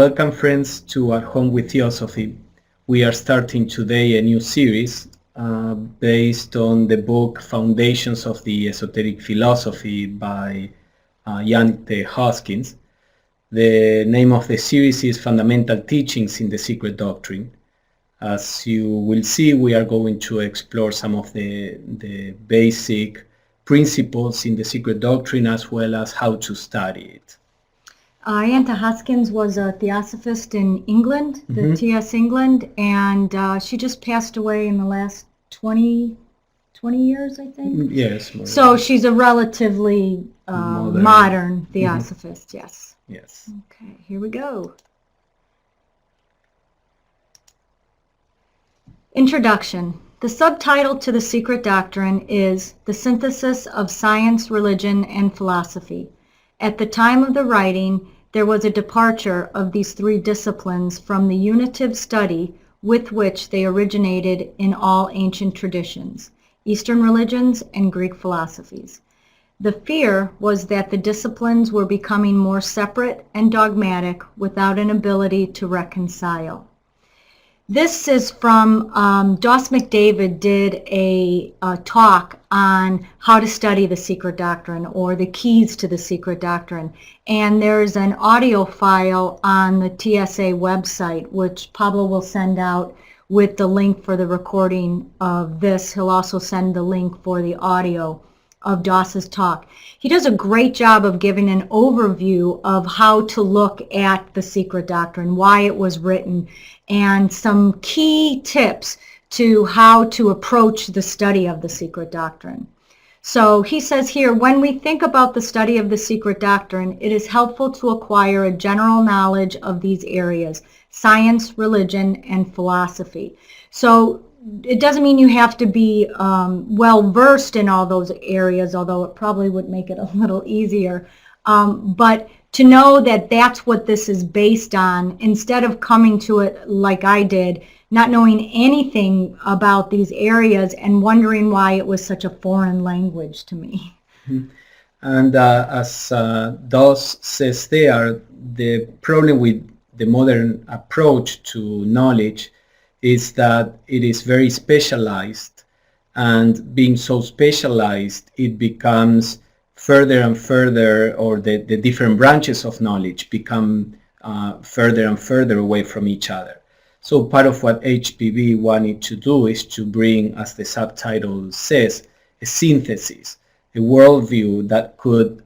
Welcome friends to At Home with Theosophy. We are starting today a new series based on the book Foundations of the Esoteric Philosophy by Ianthe Hoskins. The name of the series is Fundamental Teachings in the Secret Doctrine. As you will see, we are going to explore some of the basic principles in the Secret Doctrine as well as how to study it. Ianthe Hoskins was a Theosophist in England, the TS England, and she just passed away in the last 20 years, I think. Yes. So she's a relatively modern Theosophist, yes. Yes. Okay, here we go. Introduction. The subtitle to the Secret Doctrine is The Synthesis of Science, Religion, and Philosophy. At the time of the writing, there was a departure of these three disciplines from the unitive study with which they originated in all ancient traditions, Eastern religions and Greek philosophies. The fear was that the disciplines were becoming more separate and dogmatic without an ability to reconcile. This is from, Doss McDavid did a talk on how to study the Secret Doctrine or the keys to the Secret Doctrine. And there's an audio file on the TSA website, which Pablo will send out with the link for the recording of this. He'll also send the link for the audio of Doss's talk. He does a great job of giving an overview of how to look at the Secret Doctrine, why it was written, and some key tips to how to approach the study of the Secret Doctrine. So he says here, when we think about the study of the Secret Doctrine, it is helpful to acquire a general knowledge of these areas, science, religion, and philosophy. So it doesn't mean you have to be well-versed in all those areas, although it probably would make it a little easier. But to know that that's what this is based on, instead of coming to it like I did, not knowing anything about these areas and wondering why it was such a foreign language to me. And as Doss says there, the problem with the modern approach to knowledge is that it is very specialized, and being so specialized, it becomes further and further, or the different branches of knowledge become further and further away from each other. So part of what H.P.B. wanted to do is to bring, as the subtitle says, a synthesis, a worldview that could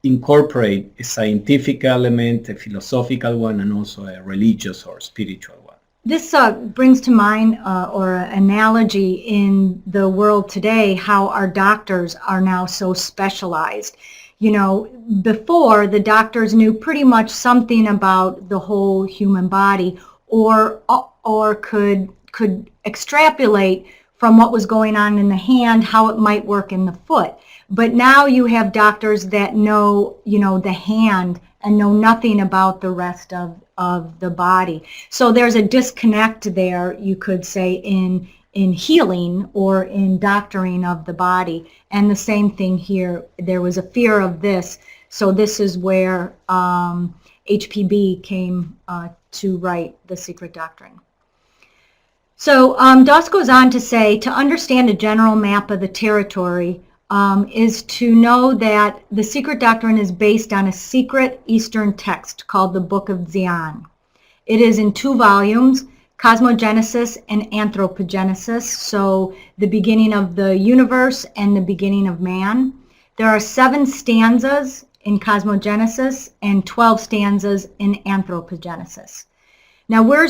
incorporate a scientific element, a philosophical one, and also a religious or spiritual one. This brings to mind or an analogy in the world today, how our doctors are now so specialized. You know, before the doctors knew pretty much something about the whole human body, or could extrapolate from what was going on in the hand, how it might work in the foot. But now you have doctors that know, the hand and know nothing about the rest of the body. So there's a disconnect there, you could say, in healing or in doctoring of the body. And the same thing here, there was a fear of this. So this is where H.P.B. came to write The Secret Doctrine. So Doss goes on to say, to understand a general map of the territory is to know that the Secret Doctrine is based on a secret Eastern text called the Book of Zion. It is in 2 volumes, Cosmogenesis and Anthropogenesis, so the beginning of the universe and the beginning of man. There are 7 stanzas in Cosmogenesis and 12 stanzas in Anthropogenesis. Now we're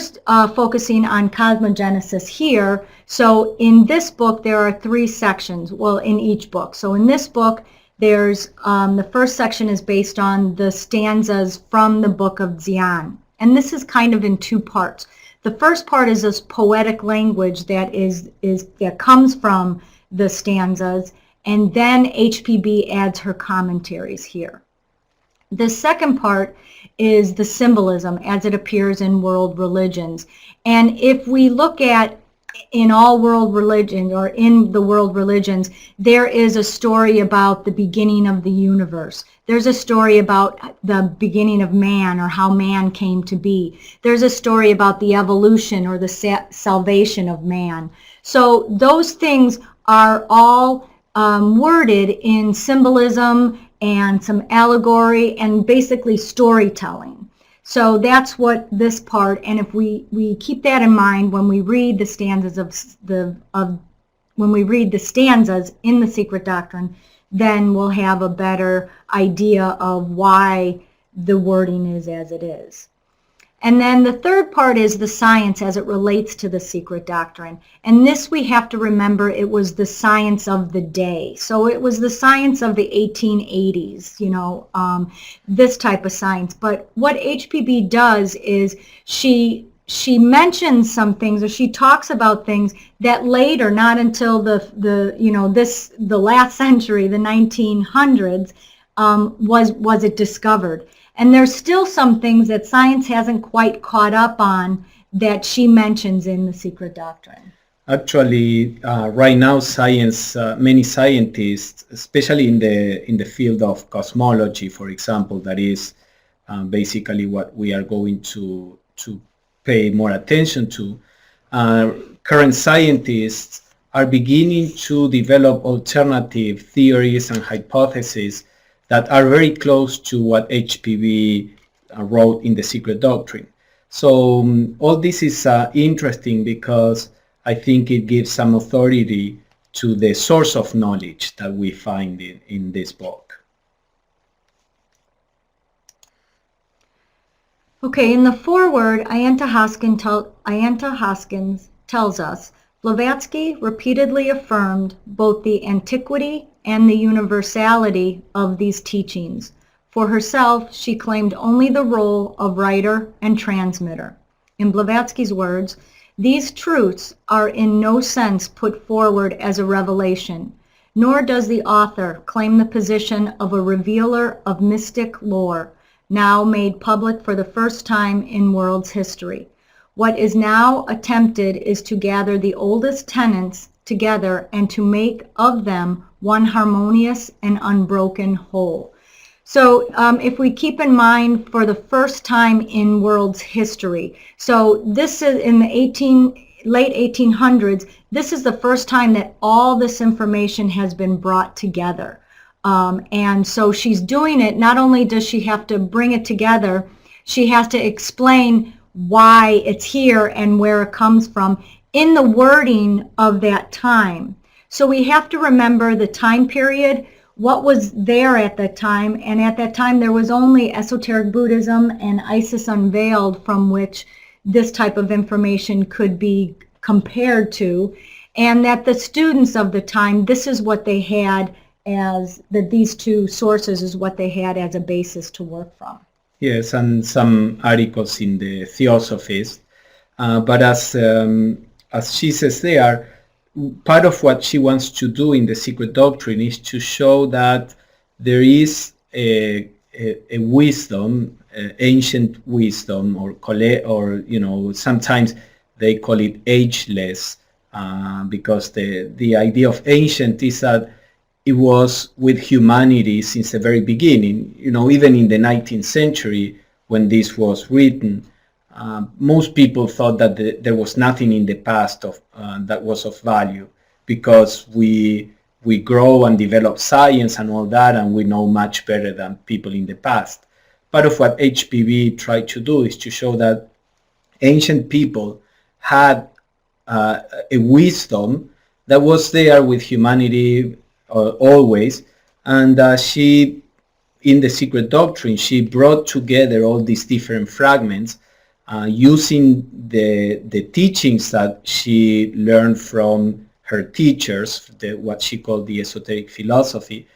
focusing on Cosmogenesis here. So in this book there are 3 sections, well, in each book. So in this book there's the first section is based on the stanzas from the Book of Zion. And this is kind of in 2 parts. The first part is this poetic language that comes from the stanzas, and then H.P.B. adds her commentaries here. The second part is the symbolism as it appears in world religions. And if we look at in all world religions, or in the world religions, there is a story about the beginning of the universe. There's a story about the beginning of man, or how man came to be. There's a story about the evolution or the salvation of man. So those things are all worded in symbolism and some allegory and basically storytelling. So that's what this part, and if we keep that in mind when we read the stanzas when we read the stanzas in the Secret Doctrine, then we'll have a better idea of why the wording is as it is. And then the third part is the science as it relates to the Secret Doctrine. And this, we have to remember, it was the science of the day. So it was the science of the 1880s, this type of science. But what H.P.B. does is she mentions some things, or she talks about things that later, not until the last century, the 1900s, was it discovered. And there's still some things that science hasn't quite caught up on that she mentions in the Secret Doctrine. Actually, right now, science, many scientists, especially in the field of cosmology, for example, that is basically what we are going to pay more attention to. Current scientists are beginning to develop alternative theories and hypotheses that are very close to what H.P.B. wrote in the Secret Doctrine. So all this is interesting because I think it gives some authority to the source of knowledge that we find in this book. Okay, in the foreword, Ianthe Hoskins tells us, Blavatsky repeatedly affirmed both the antiquity and the universality of these teachings. For herself, she claimed only the role of writer and transmitter. In Blavatsky's words, these truths are in no sense put forward as a revelation, nor does the author claim the position of a revealer of mystic lore, now made public for the first time in world's history. What is now attempted is to gather the oldest tenets together and to make of them one harmonious and unbroken whole. So if we keep in mind, for the first time in world's history, so this is in the late 1800s, this is the first time that all this information has been brought together. And so she's doing it, not only does she have to bring it together, she has to explain why it's here and where it comes from in the wording of that time. So we have to remember the time period, what was there at that time, and at that time there was only esoteric Buddhism and Isis Unveiled from which this type of information could be compared to, and that the students of the time, this is what they had as, that these two sources is what they had as a basis to work from. Yes, and some articles in the Theosophist. But as she says there, part of what she wants to do in the Secret Doctrine is to show that there is a wisdom, ancient wisdom, or sometimes they call it ageless, because the idea of ancient is that it was with humanity since the very beginning. Even in the 19th century, when this was written, most people thought that there was nothing in the past that was of value, because we grow and develop science and all that, and we know much better than people in the past. Part of what H.P.B. tried to do is to show that ancient people had a wisdom that was there with humanity always, and she, in the Secret Doctrine, she brought together all these different fragments using the teachings that she learned from her teachers, what she called the esoteric philosophy,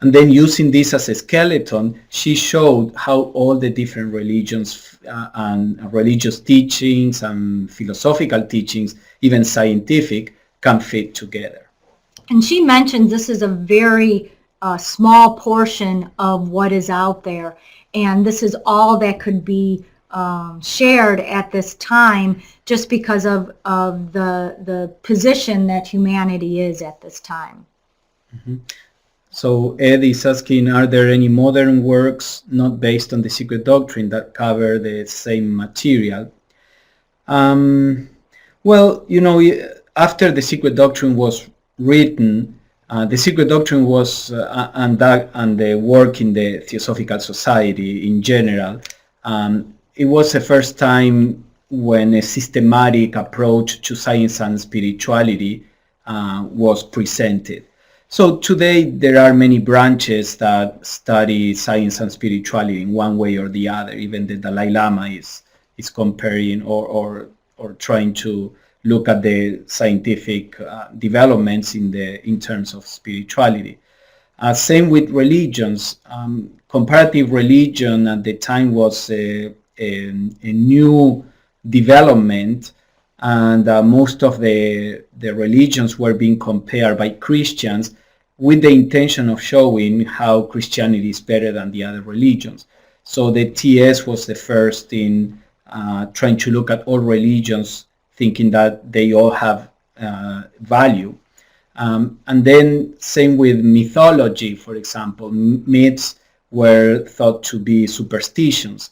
and then using this as a skeleton, she showed how all the different religions and religious teachings and philosophical teachings, even scientific, can fit together. And she mentions this is a very small portion of what is out there, and this is all that could be shared at this time, just because of the position that humanity is at this time. Mm-hmm. So Ed is asking, are there any modern works not based on the Secret Doctrine that cover the same material? Well, after the Secret Doctrine was written, the Secret Doctrine was, and the work in the Theosophical Society in general, it was the first time when a systematic approach to science and spirituality was presented. So today there are many branches that study science and spirituality in one way or the other. Even the Dalai Lama is comparing or trying to look at the scientific developments in terms of spirituality. Same with religions. Comparative religion at the time was a new development, and most of the religions were being compared by Christians with the intention of showing how Christianity is better than the other religions. So the TS was the first in trying to look at all religions, thinking that they all have value. And then same with mythology, for example. Myths were thought to be superstitions.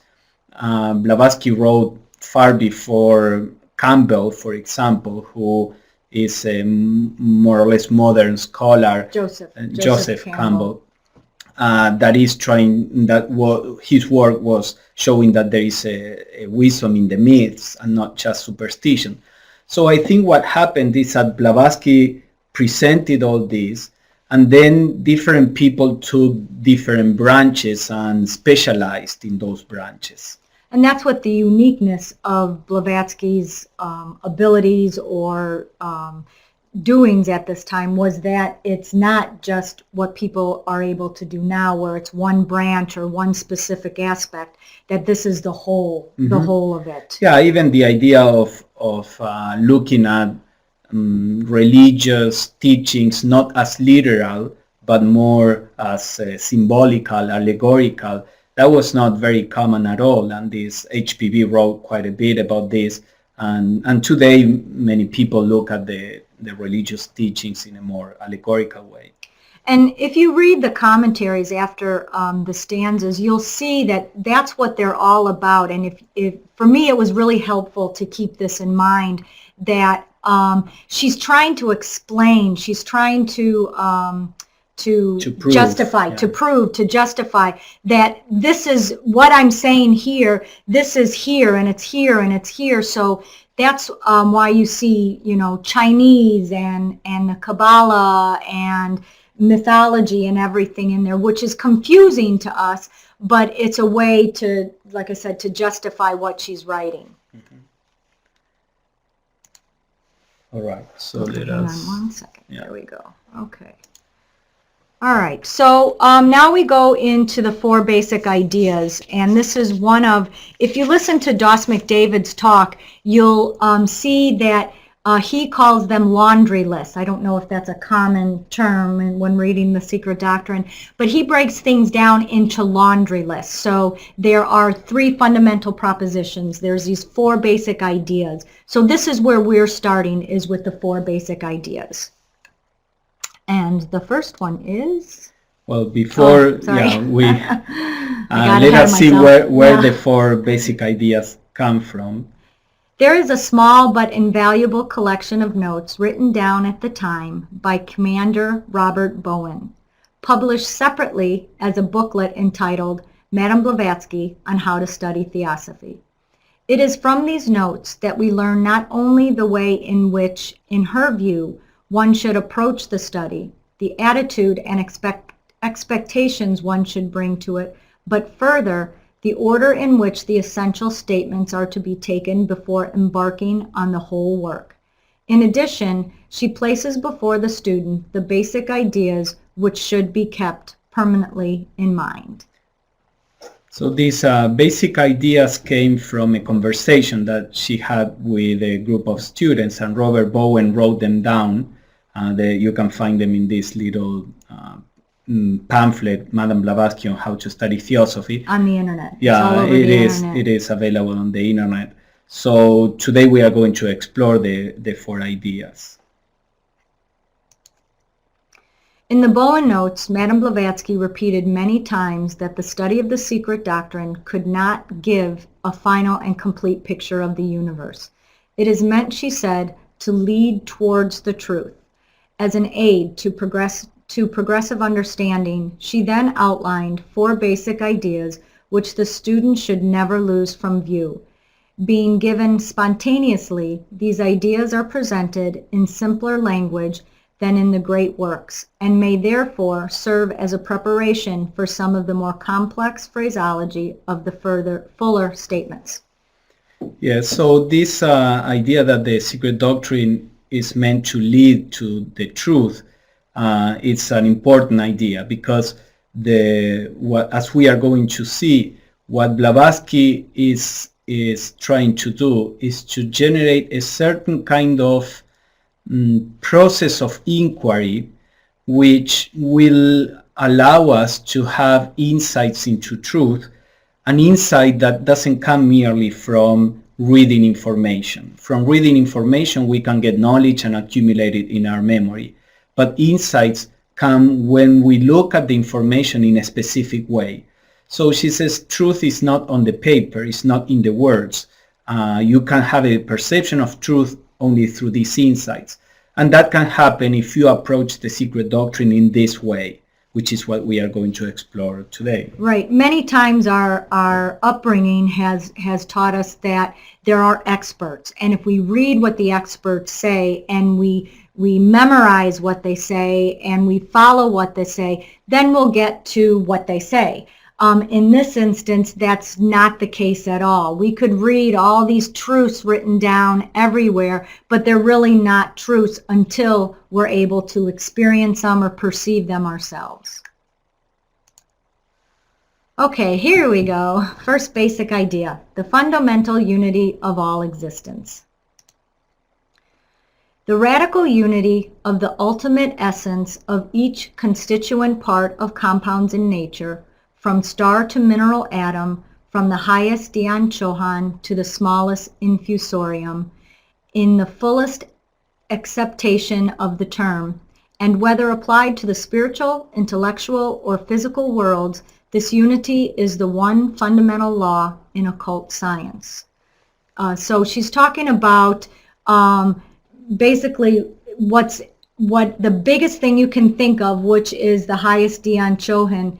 Blavatsky wrote far before Campbell, for example, who is a more or less modern scholar, Joseph Campbell, that is trying, that his work was showing that there is a wisdom in the myths and not just superstition. So I think what happened is that Blavatsky presented all this, and then different people took different branches and specialized in those branches. And that's what the uniqueness of Blavatsky's abilities or doings at this time was, that it's not just what people are able to do now, where it's one branch or one specific aspect, that this is the whole, the whole of it. Yeah, even the idea of looking at religious teachings not as literal, but more as symbolical, allegorical, that was not very common at all. And this H.P.B. wrote quite a bit about this. And today, many people look at the religious teachings in a more allegorical way. And if you read the commentaries after the stanzas, you'll see that that's what they're all about. And if for me, it was really helpful to keep this in mind, that she's trying to explain, she's trying to prove, justify, yeah. to prove, to justify that this is what I'm saying here, this is here, and it's here, and it's here. So that's why you see, Chinese and the Kabbalah and mythology and everything in there, which is confusing to us, but it's a way to, like I said, to justify what she's writing. All right, so okay, let hang us... on one second. Yeah. There we go. Okay. All right, so now we go into the four basic ideas, and this is one of, if you listen to Doss McDavid's talk, you'll see that he calls them laundry lists. I don't know if that's a common term when reading the Secret Doctrine, but he breaks things down into laundry lists. So there are three fundamental propositions. There's these four basic ideas. So this is where we're starting, is with the four basic ideas. And the first one is... Well, before, we let us see where the four basic ideas come from. There is a small but invaluable collection of notes written down at the time by Commander Robert Bowen, published separately as a booklet entitled Madame Blavatsky on How to Study Theosophy. It is from these notes that we learn not only the way in which, in her view, one should approach the study, the attitude and expectations one should bring to it, but further, the order in which the essential statements are to be taken before embarking on the whole work. In addition, she places before the student the basic ideas which should be kept permanently in mind. So these basic ideas came from a conversation that she had with a group of students, and Robert Bowen wrote them down. You can find them in this little pamphlet, Madame Blavatsky, on how to study theosophy. On the internet. Yeah, it's all over it the is. internet. It is available on the internet. So today we are going to explore the four ideas. In the Bowen Notes, Madame Blavatsky repeated many times that the study of the Secret Doctrine could not give a final and complete picture of the universe. It is meant, she said, to lead towards the truth. As an aid to progressive understanding, she then outlined four basic ideas which the student should never lose from view. Being given spontaneously, these ideas are presented in simpler language than in the great works, and may therefore serve as a preparation for some of the more complex phraseology of the fuller statements. Yeah, so this idea that the Secret Doctrine is meant to lead to the truth, it's an important idea, because as we are going to see, what Blavatsky is trying to do is to generate a certain kind of process of inquiry which will allow us to have insights into truth, an insight that doesn't come merely from reading information. From reading information we can get knowledge and accumulate it in our memory, but insights come when we look at the information in a specific way. So she says truth is not on the paper, it's not in the words. You can have a perception of truth only through these insights. And that can happen if you approach the Secret Doctrine in this way, which is what we are going to explore today. Right. Many times our upbringing has taught us that there are experts. And if we read what the experts say and we memorize what they say and we follow what they say, then we'll get to what they say. In this instance, that's not the case at all. We could read all these truths written down everywhere, but they're really not truths until we're able to experience them or perceive them ourselves. Okay, here we go. First basic idea, the fundamental unity of all existence. The radical unity of the ultimate essence of each constituent part of compounds in nature, from star to mineral atom, from the highest dianchohan to the smallest infusorium, in the fullest acceptation of the term, and whether applied to the spiritual, intellectual, or physical worlds, this unity is the one fundamental law in occult science. So she's talking about basically what the biggest thing you can think of, which is the highest dianchohan,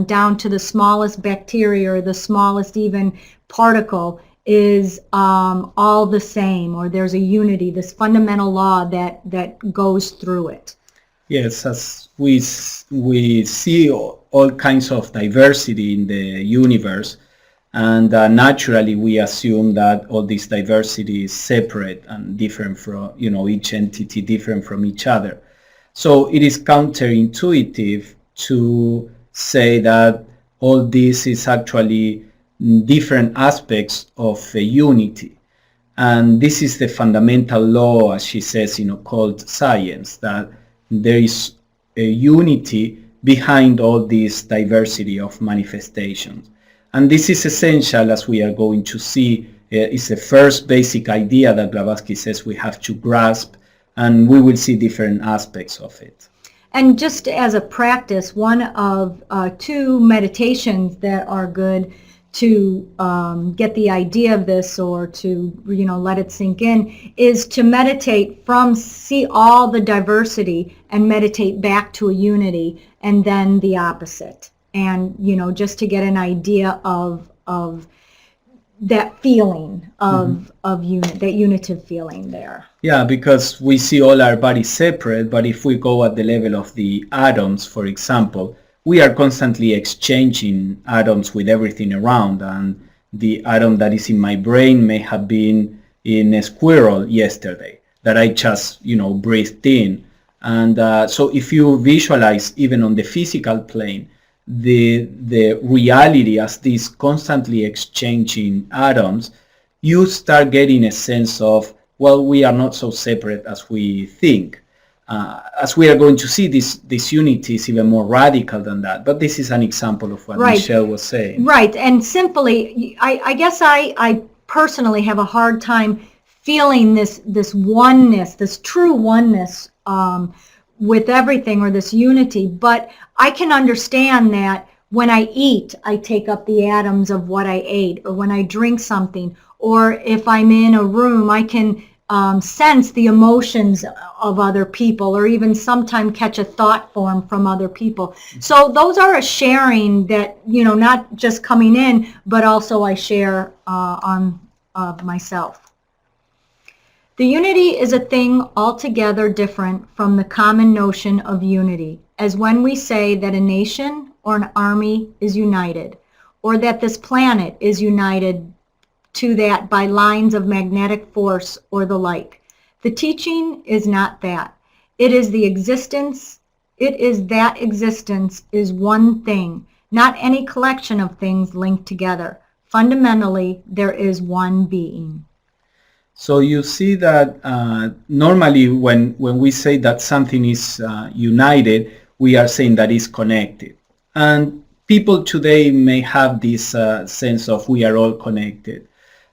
down to the smallest bacteria or the smallest even particle, is all the same, or there's a unity, this fundamental law that goes through it. Yes, as we see all kinds of diversity in the universe, and naturally we assume that all this diversity is separate and different from, each entity different from each other. So it is counterintuitive to say that all this is actually different aspects of a unity. And this is the fundamental law, as she says, in occult science, that there is a unity behind all this diversity of manifestations. And this is essential, as we are going to see. It's the first basic idea that Blavatsky says we have to grasp, and we will see different aspects of it. And just as a practice, one of two meditations that are good to get the idea of this, or to let it sink in, is to meditate from see all the diversity and meditate back to a unity, and then the opposite, and just to get an idea of that feeling of that unitive feeling there. Yeah, because we see all our bodies separate, but if we go at the level of the atoms, for example, we are constantly exchanging atoms with everything around, and the atom that is in my brain may have been in a squirrel yesterday that I just, breathed in. And so if you visualize even on the physical plane, the reality as these constantly exchanging atoms, you start getting a sense of, well, we are not so separate as we think. As we are going to see, this unity is even more radical than that. But this is an example of what Right. Michele was saying. Right, and simply, I guess I personally have a hard time feeling this oneness, this true oneness with everything, or this unity. But I can understand that when I eat, I take up the atoms of what I ate, or when I drink something, or if I'm in a room, I can sense the emotions of other people, or even sometimes catch a thought form from other people. So those are a sharing that, not just coming in, but also I share on myself. The unity is a thing altogether different from the common notion of unity, as when we say that a nation or an army is united, or that this planet is united to that by lines of magnetic force or the like. The teaching is not that. It is that existence is one thing, not any collection of things linked together. Fundamentally, there is one being. So you see that normally when we say that something is united, we are saying that it's connected. And people today may have this sense of we are all connected.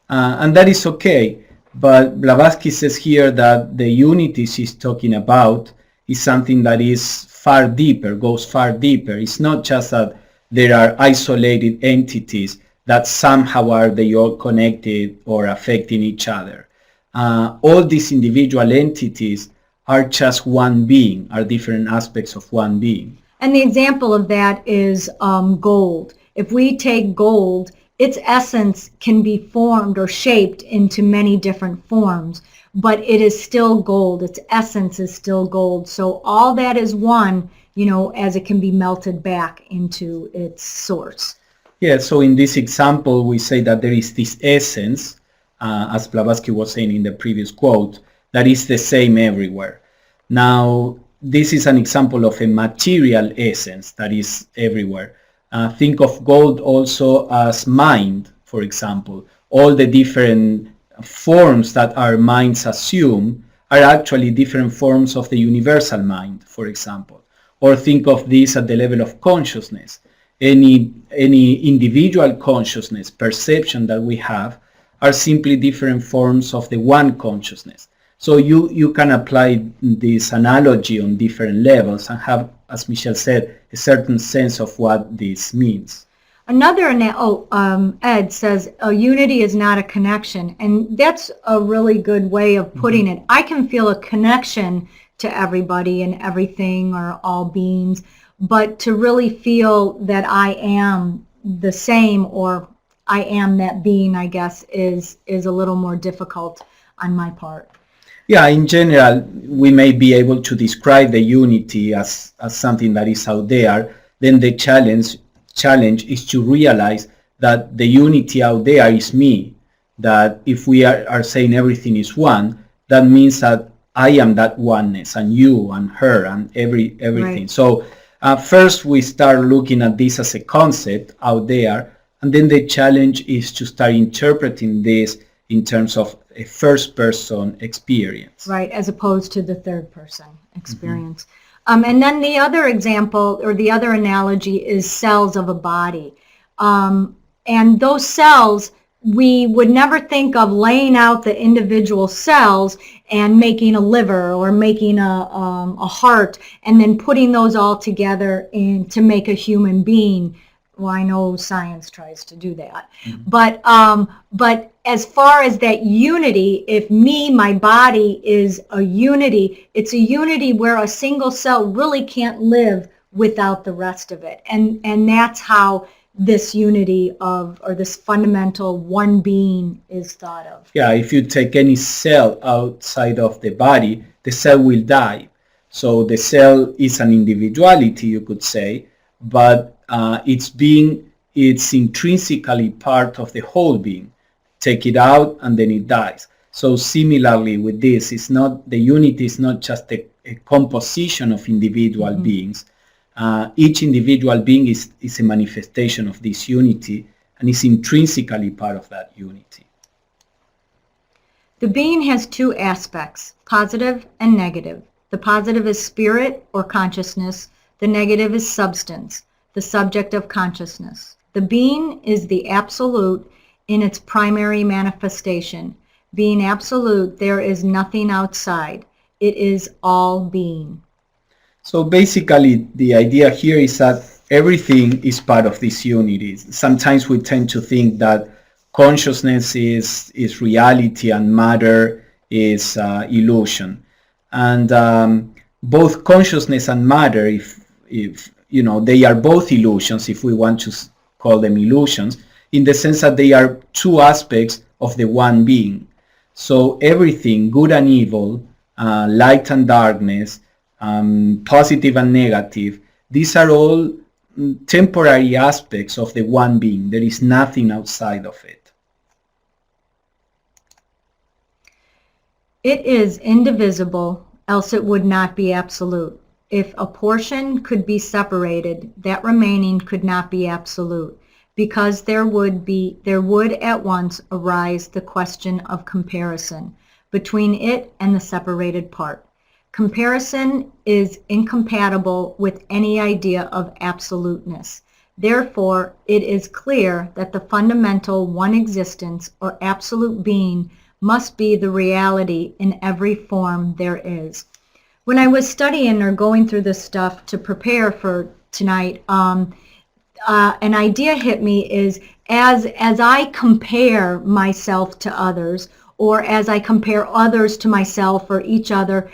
And that is okay. But Blavatsky says here that the unity she's talking about is something that is far deeper, goes far deeper. It's not just that there are isolated entities that somehow are they all connected or affecting each other. All these individual entities are just one being, are different aspects of one being. And the example of that is gold. If we take gold, its essence can be formed or shaped into many different forms, but it is still gold. Its essence is still gold. So all that is one, as it can be melted back into its source. Yeah, so in this example, we say that there is this essence, as Blavatsky was saying in the previous quote, that is the same everywhere. Now, this is an example of a material essence that is everywhere. Think of gold also as mind, for example. All the different forms that our minds assume are actually different forms of the universal mind, for example. Or think of this at the level of consciousness. Any individual consciousness, perception that we have are simply different forms of the one consciousness. So you can apply this analogy on different levels and have, as Michele said, a certain sense of what this means. Another, Ed says, a unity is not a connection. And that's a really good way of putting it. I can feel a connection to everybody and everything, or all beings, but to really feel that I am the same, or I am that being, I guess, is a little more difficult on my part. Yeah, in general, we may be able to describe the unity as something that is out there. Then the challenge is to realize that the unity out there is me. That if we are saying everything is one, that means that I am that oneness, and you and her and everything. Right. So first we start looking at this as a concept out there, and then the challenge is to start interpreting this in terms of a first-person experience. Right, as opposed to the third-person experience. And then the other example, or the other analogy, is cells of a body. And those cells, we would never think of laying out the individual cells and making a liver or making a heart and then putting those all together to make a human being. Well, I know science tries to do that. But as far as that unity, if my body is a unity, it's a unity where a single cell really can't live without the rest of it. And that's how this unity or this fundamental one being is thought of. Yeah, if you take any cell outside of the body, the cell will die. So the cell is an individuality, you could say, but it's intrinsically part of the whole being. Take it out and then it dies. So similarly with this, the unity is not just a composition of individual beings. Each individual being is a manifestation of this unity and is intrinsically part of that unity. The being has two aspects, positive and negative. The positive is spirit or consciousness. The negative is substance, the subject of consciousness. The being is the absolute in its primary manifestation. Being absolute, there is nothing outside. It is all being. So basically, the idea here is that everything is part of this unity. Sometimes we tend to think that consciousness is reality and matter is illusion. And both consciousness and matter, if you know, they are both illusions, if we want to call them illusions, in the sense that they are two aspects of the one being. So everything, good and evil, light and darkness, positive and negative, these are all temporary aspects of the one being. There is nothing outside of it. It is indivisible, else it would not be absolute. If a portion could be separated, that remaining could not be absolute, because there would at once arise the question of comparison between it and the separated part. Comparison is incompatible with any idea of absoluteness. Therefore, it is clear that the fundamental one existence or absolute being must be the reality in every form there is. When I was studying or going through this stuff to prepare for tonight, an idea hit me is as I compare myself to others, or as I compare others to myself or each other,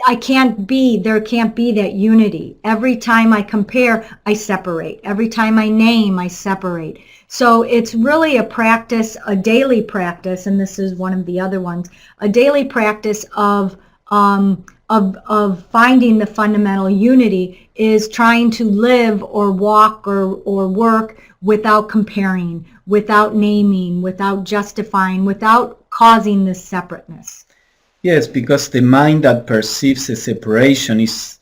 there can't be that unity. Every time I compare, I separate. Every time I name, I separate. So it's really a practice, a daily practice, and this is one of the other ones, a daily practice of finding the fundamental unity is trying to live or walk or work without comparing, without naming, without justifying, without causing this separateness. Yes, because the mind that perceives a separation is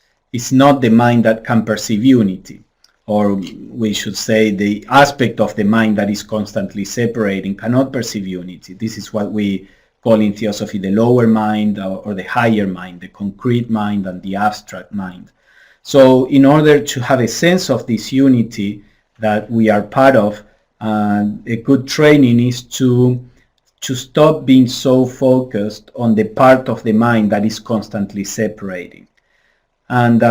not the mind that can perceive unity. Or we should say the aspect of the mind that is constantly separating cannot perceive unity. This is what we call in Theosophy the lower mind or the higher mind, the concrete mind and the abstract mind. So in order to have a sense of this unity that we are part of, a good training is to stop being so focused on the part of the mind that is constantly separating. And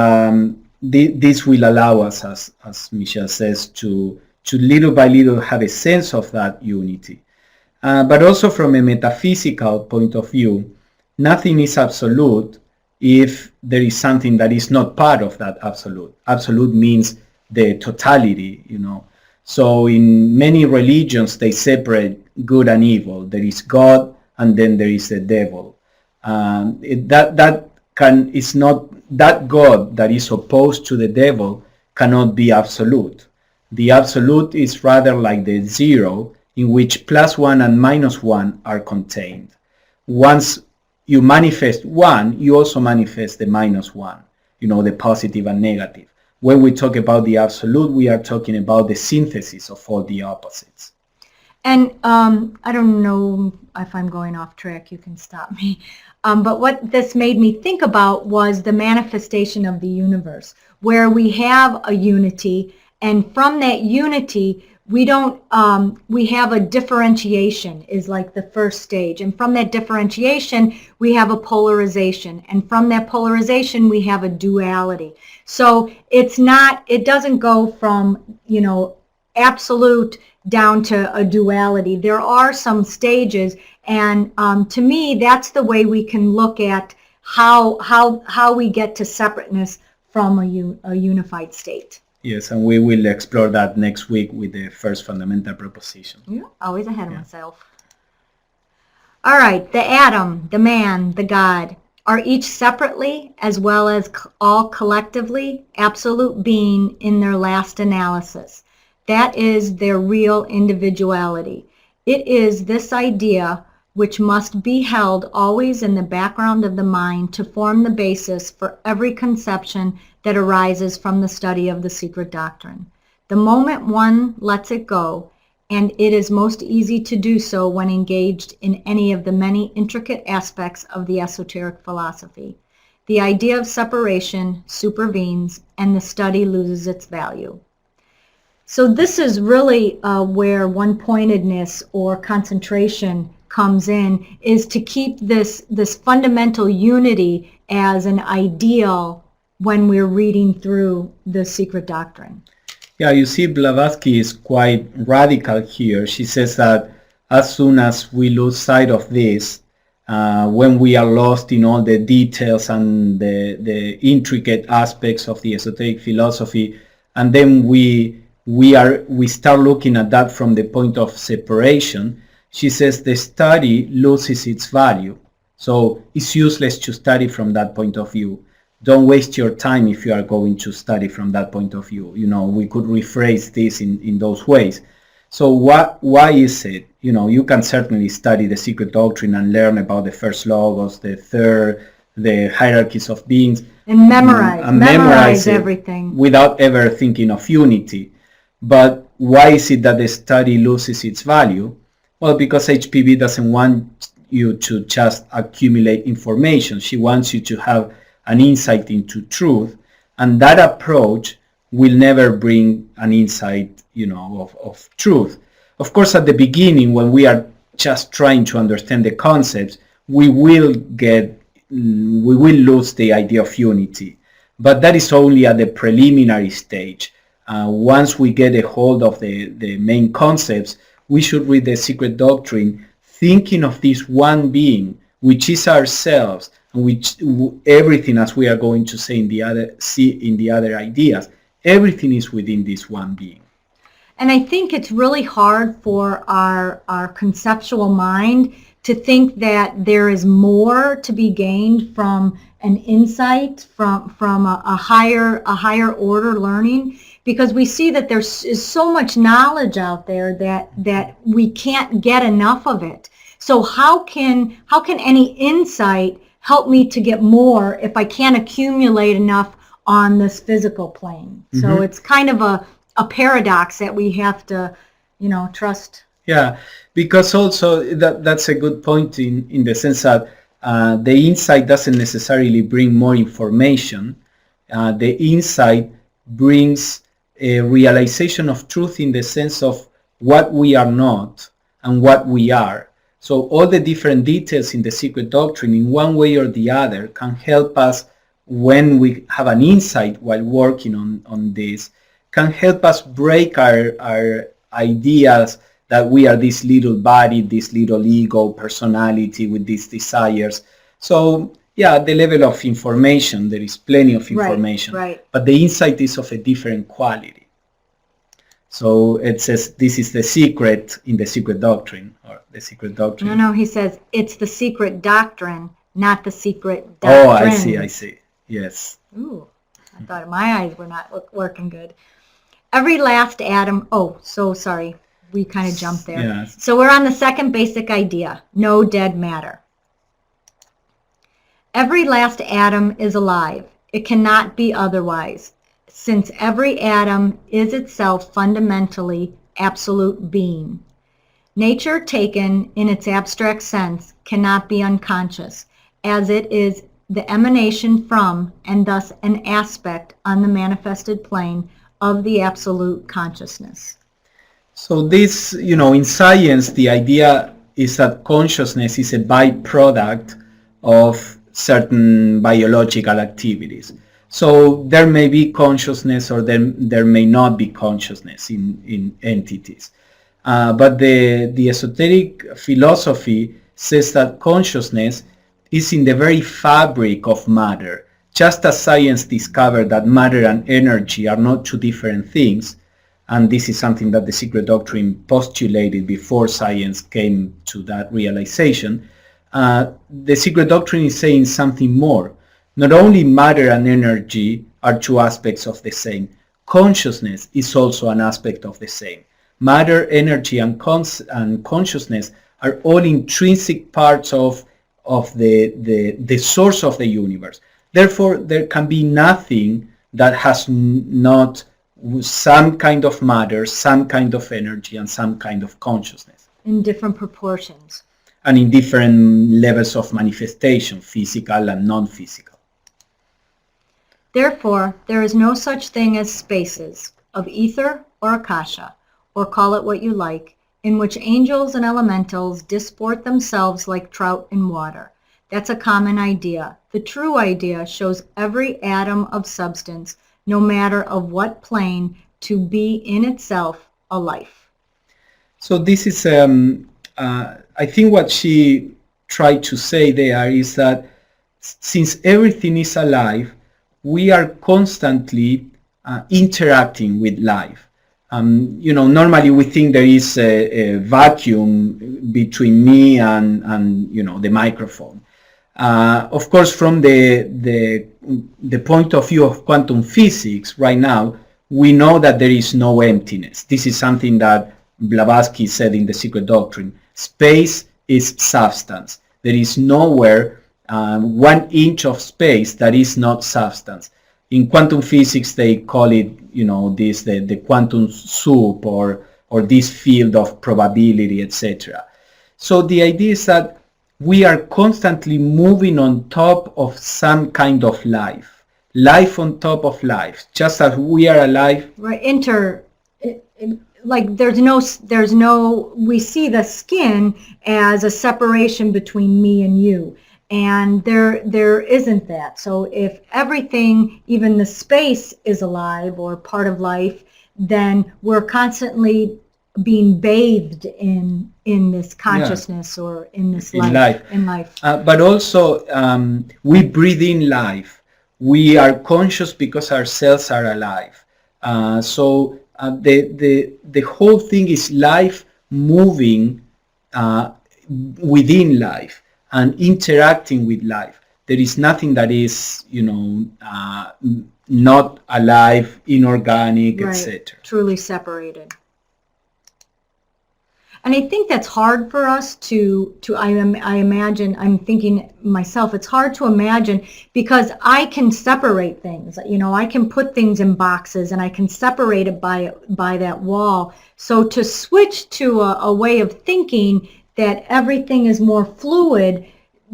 this will allow us, as Michele says, to little by little have a sense of that unity. But also from a metaphysical point of view, nothing is absolute if there is something that is not part of that absolute. Absolute means the totality, you know. So in many religions, they separate good and evil. There is God, and then there is the devil. That God that is opposed to the devil cannot be absolute. The absolute is rather like the zero, in which +1 and -1 are contained. Once you manifest one, you also manifest the -1, you know, the positive and negative. When we talk about the absolute, we are talking about the synthesis of all the opposites. And I don't know if I'm going off track, you can stop me. But what this made me think about was the manifestation of the universe, where we have a unity, and from that unity, we have a differentiation is like the first stage. And from that differentiation, we have a polarization. And from that polarization, we have a duality. So it doesn't go from, you know, absolute down to a duality. There are some stages, and to me, that's the way we can look at how we get to separateness from a unified state. Yes, and we will explore that next week with the first fundamental proposition. Yeah, always ahead of myself. All right, the atom, the man, the God are each separately as well as all collectively absolute being in their last analysis. That is their real individuality. It is this idea which must be held always in the background of the mind to form the basis for every conception that arises from the study of the Secret Doctrine. The moment one lets it go, and it is most easy to do so when engaged in any of the many intricate aspects of the esoteric philosophy, the idea of separation supervenes and the study loses its value. So this is really where one-pointedness or concentration comes in, is to keep this fundamental unity as an ideal when we're reading through the Secret Doctrine. Yeah, you see, Blavatsky is quite radical here. She says that as soon as we lose sight of this, when we are lost in all the details and the intricate aspects of the esoteric philosophy, and then we start looking at that from the point of separation, she says the study loses its value. So it's useless to study from that point of view. Don't waste your time if you are going to study from that point of view. You know, we could rephrase this in those ways. So why is it? You know, you can certainly study the Secret Doctrine and learn about the first logos, the third, the hierarchies of beings. And memorize everything. Without ever thinking of unity. But why is it that the study loses its value? Well, because H.P.B. doesn't want you to just accumulate information. She wants you to have an insight into truth, and that approach will never bring an insight, you know, of truth. Of course, at the beginning, when we are just trying to understand the concepts, we will lose the idea of unity. But that is only at the preliminary stage. Once we get a hold of the main concepts, we should read the Secret Doctrine thinking of this one being, which is ourselves, and which everything, as we are going to say in the other ideas, everything is within this one being. And I think it's really hard for our conceptual mind to think that there is more to be gained from an insight, from a higher order learning, because we see that there is so much knowledge out there that we can't get enough of it. So how can any insight help me to get more if I can't accumulate enough on this physical plane? Mm-hmm. So it's kind of a paradox that we have to, you know, trust. Yeah, because also that's a good point in the sense that the insight doesn't necessarily bring more information. The insight brings a realization of truth in the sense of what we are not and what we are. So all the different details in the Secret Doctrine, in one way or the other, can help us when we have an insight while working on this, can help us break our ideas that we are this little body, this little ego, personality with these desires. So yeah, at the level of information, there is plenty of information, right. But the insight is of a different quality. So it says this is the secret in the Secret Doctrine, or the Secret Doctrine. No, he says it's the Secret Doctrine, not the Secret Doctrine. Oh, I see. Yes. Ooh, I thought my eyes were not working good. Every last atom, sorry, we kind of jumped there. Yes. So we're on the second basic idea, no dead matter. Every last atom is alive. It cannot be otherwise, since every atom is itself fundamentally absolute being. Nature taken in its abstract sense cannot be unconscious, as it is the emanation from and thus an aspect on the manifested plane of the absolute consciousness. So this, you know, in science, the idea is that consciousness is a byproduct of certain biological activities. So there may be consciousness or there may not be consciousness in entities. But the esoteric philosophy says that consciousness is in the very fabric of matter. Just as science discovered that matter and energy are not two different things, and this is something that the Secret Doctrine postulated before science came to that realization, the Secret Doctrine is saying something more. Not only matter and energy are two aspects of the same, consciousness is also an aspect of the same. Matter, energy, and consciousness are all intrinsic parts of the source of the universe. Therefore, there can be nothing that has not some kind of matter, some kind of energy, and some kind of consciousness. In different proportions. And in different levels of manifestation, physical and non-physical. Therefore, there is no such thing as spaces of ether or akasha, or call it what you like, in which angels and elementals disport themselves like trout in water. That's a common idea. The true idea shows every atom of substance, no matter of what plane, to be in itself a life. So this is, I think what she tried to say there is that since everything is alive, we are constantly interacting with life. Normally we think there is a vacuum between me and the microphone. Of course, from the point of view of quantum physics, right now, we know that there is no emptiness. This is something that Blavatsky said in the Secret Doctrine. Space is substance. There is nowhere 1 inch of space that is not substance. In quantum physics, they call it, the quantum soup or this field of probability, etc. So the idea is that we are constantly moving on top of some kind of life on top of life, just as we are alive. Right, like there's no, we see the skin as a separation between me and you. And there isn't that. So if everything, even the space, is alive or part of life, then we're constantly being bathed in this consciousness, or in this life. But also we breathe in life. We are conscious because our cells are alive. So the whole thing is life moving within life and interacting with life. There is nothing that is, not alive, inorganic, right, etc. Truly separated. And I think that's hard for us I imagine, I'm thinking myself, it's hard to imagine, because I can separate things. I can put things in boxes and I can separate it by that wall. So to switch to a way of thinking that everything is more fluid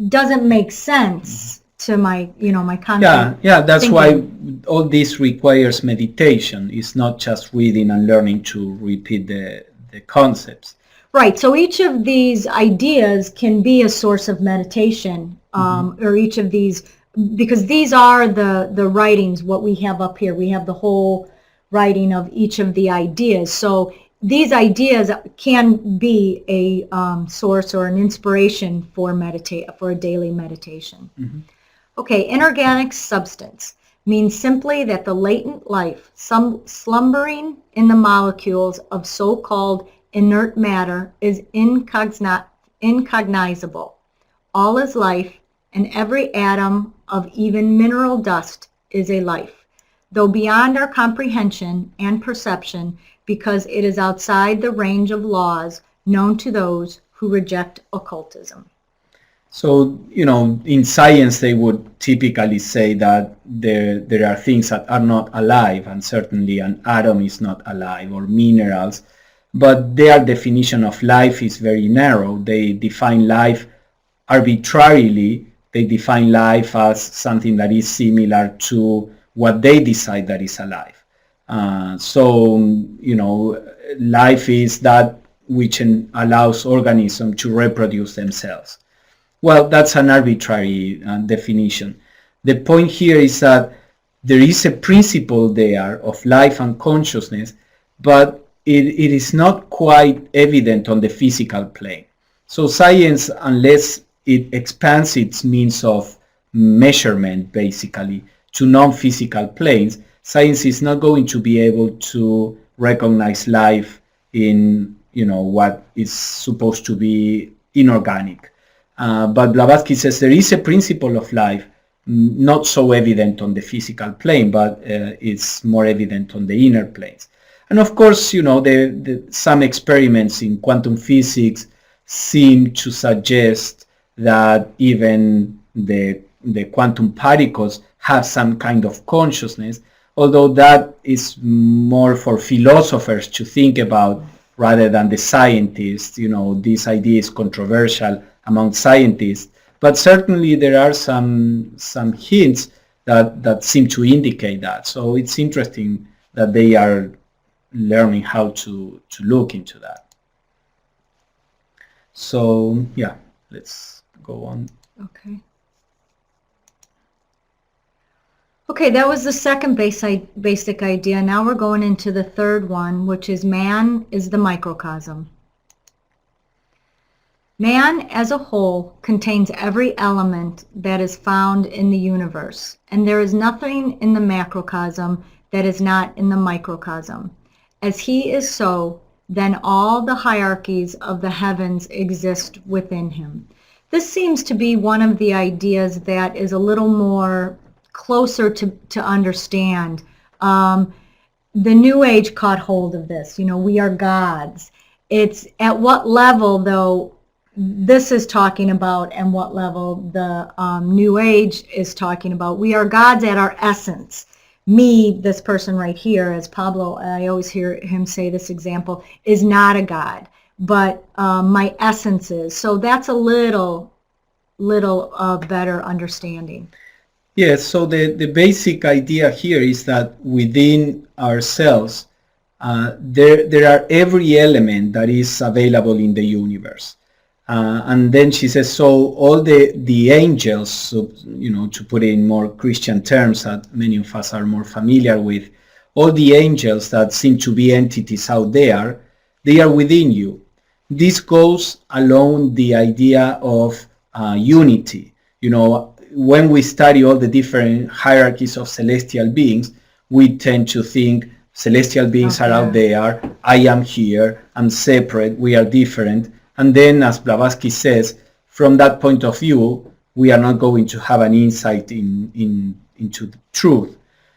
doesn't make sense to my, my concept. Yeah, that's thinking. Why all this requires meditation. It's not just reading and learning to repeat the concepts. Right. So each of these ideas can be a source of meditation, or each of these, because these are the writings, what we have up here. We have the whole writing of each of the ideas. So these ideas can be a source or an inspiration for a daily meditation. Okay, inorganic substance means simply that the latent life, slumbering in the molecules of so-called inert matter, is incognizable. All is life, and every atom of even mineral dust is a life, though beyond our comprehension and perception, because it is outside the range of laws known to those who reject occultism. So, in science they would typically say that there are things that are not alive, and certainly an atom is not alive, or minerals, but their definition of life is very narrow. They define life arbitrarily. They define life as something that is similar to what they decide that is alive. Life is that which allows organisms to reproduce themselves. Well, that's an arbitrary definition. The point here is that there is a principle there of life and consciousness, but it is not quite evident on the physical plane. So science, unless it expands its means of measurement, basically, to non-physical planes, science is not going to be able to recognize life in, what is supposed to be inorganic. But Blavatsky says there is a principle of life, not so evident on the physical plane, but it's more evident on the inner planes. And of course, some experiments in quantum physics seem to suggest that even the quantum particles have some kind of consciousness, although that is more for philosophers to think about rather than the scientists. This idea is controversial among scientists, but certainly there are some hints that seem to indicate that. So it's interesting that they are learning how to look into that. So yeah, let's go on. Okay. Okay, that was the second basic idea. Now we're going into the third one, which is man is the microcosm. Man as a whole contains every element that is found in the universe, and there is nothing in the macrocosm that is not in the microcosm. As he is so, then all the hierarchies of the heavens exist within him. This seems to be one of the ideas that is a little more closer to understand. The New Age caught hold of this. We are gods. It's at what level, though, this is talking about, and what level the New Age is talking about. We are gods at our essence. Me, this person right here, as Pablo, I always hear him say this example, is not a god, but my essence is. So that's a little better understanding. Yes, so the basic idea here is that within ourselves, there are every element that is available in the universe. And then she says, so all the angels, so, to put it in more Christian terms that many of us are more familiar with, all the angels that seem to be entities out there, they are within you. This goes along the idea of unity. When we study all the different hierarchies of celestial beings, we tend to think celestial beings are out there, I am here, I'm separate, we are different. And then, as Blavatsky says, from that point of view, we are not going to have an insight into the truth.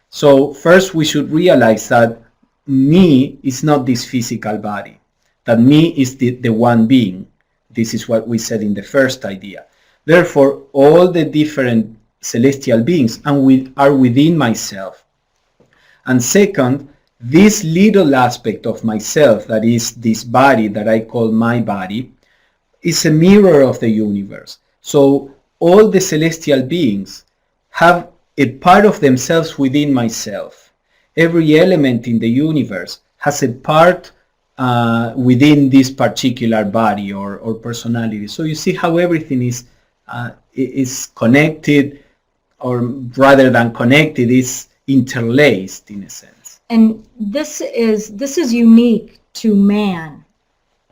So first we should realize that me is not this physical body, that me is the one being. This is what we said in the first idea. Therefore, all the different celestial beings are within myself. And second, this little aspect of myself, that is this body that I call my body, is a mirror of the universe. So all the celestial beings have a part of themselves within myself. Every element in the universe has a part within this particular body or personality. So you see how everything is connected, or rather than connected, is interlaced in a sense. And this is unique to man,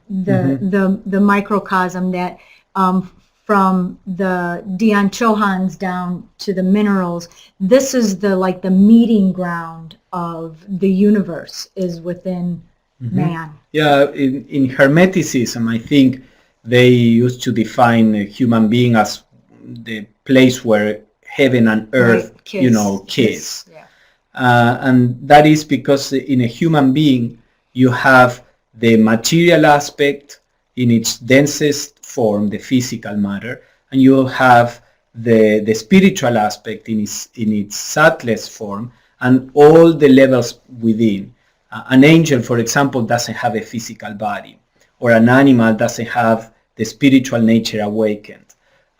the microcosm that from the Dion Chohans down to the minerals, this is the meeting ground of the universe is within man. Yeah, in Hermeticism, I think they used to define a human being as the place where heaven and earth, right. kiss. Yeah. And that is because in a human being, you have the material aspect in its densest form, the physical matter, and you have the spiritual aspect in its subtlest form, and all the levels within. An angel, for example, doesn't have a physical body, or an animal doesn't have the spiritual nature awakened,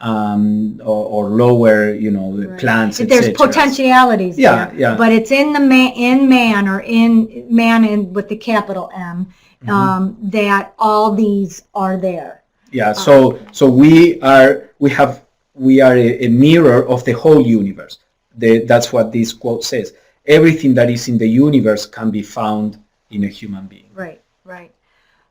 or lower, Right. plants, etc. There's potentialities there, yeah. but it's in man, or in man with the capital M, that all these are there. Yeah. So we are a mirror of the whole universe. That's what this quote says. Everything that is in the universe can be found in a human being. Right.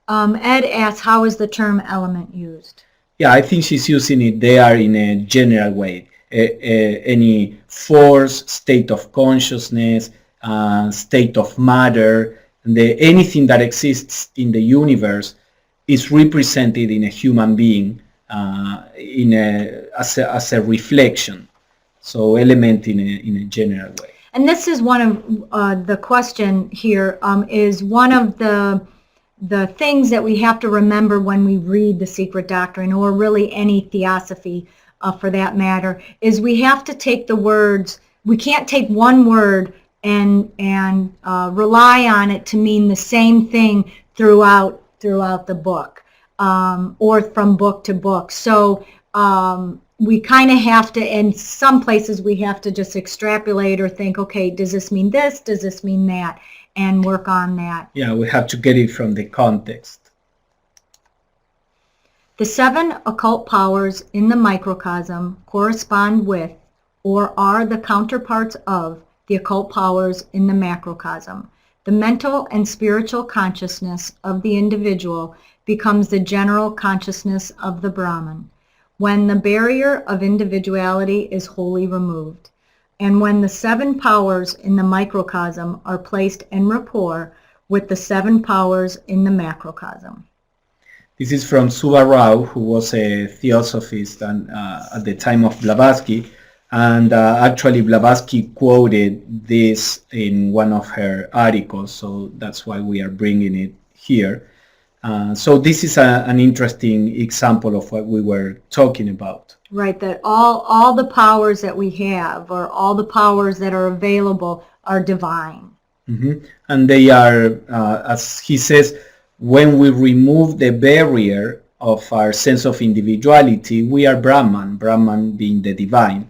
Ed asks, how is the term element used? Yeah, I think she's using it there in a general way. Any force, state of consciousness, state of matter, anything that exists in the universe is represented in a human being as a reflection. So element in a general way. And this is one of the question here, is one of the things that we have to remember when we read the Secret Doctrine, or really any Theosophy for that matter, is we have to take the words. We can't take one word and rely on it to mean the same thing throughout the book, or from book to book. So we kind of have to, in some places we have to just extrapolate or think, okay, does this mean this? Does this mean that? And work on that. Yeah, we have to get it from the context. The 7 occult powers in the microcosm correspond with, or are the counterparts of, the occult powers in the macrocosm. The mental and spiritual consciousness of the individual becomes the general consciousness of the Brahman, when the barrier of individuality is wholly removed, and when the 7 powers in the microcosm are placed in rapport with the 7 powers in the macrocosm. This is from Subha Rao, who was a theosophist and, at the time of Blavatsky, and actually Blavatsky quoted this in one of her articles, so that's why we are bringing it here. So this is an interesting example of what we were talking about. Right, that all the powers that we have, or all the powers that are available, are divine. Mm-hmm. And they are, as he says, when we remove the barrier of our sense of individuality, we are Brahman being the divine.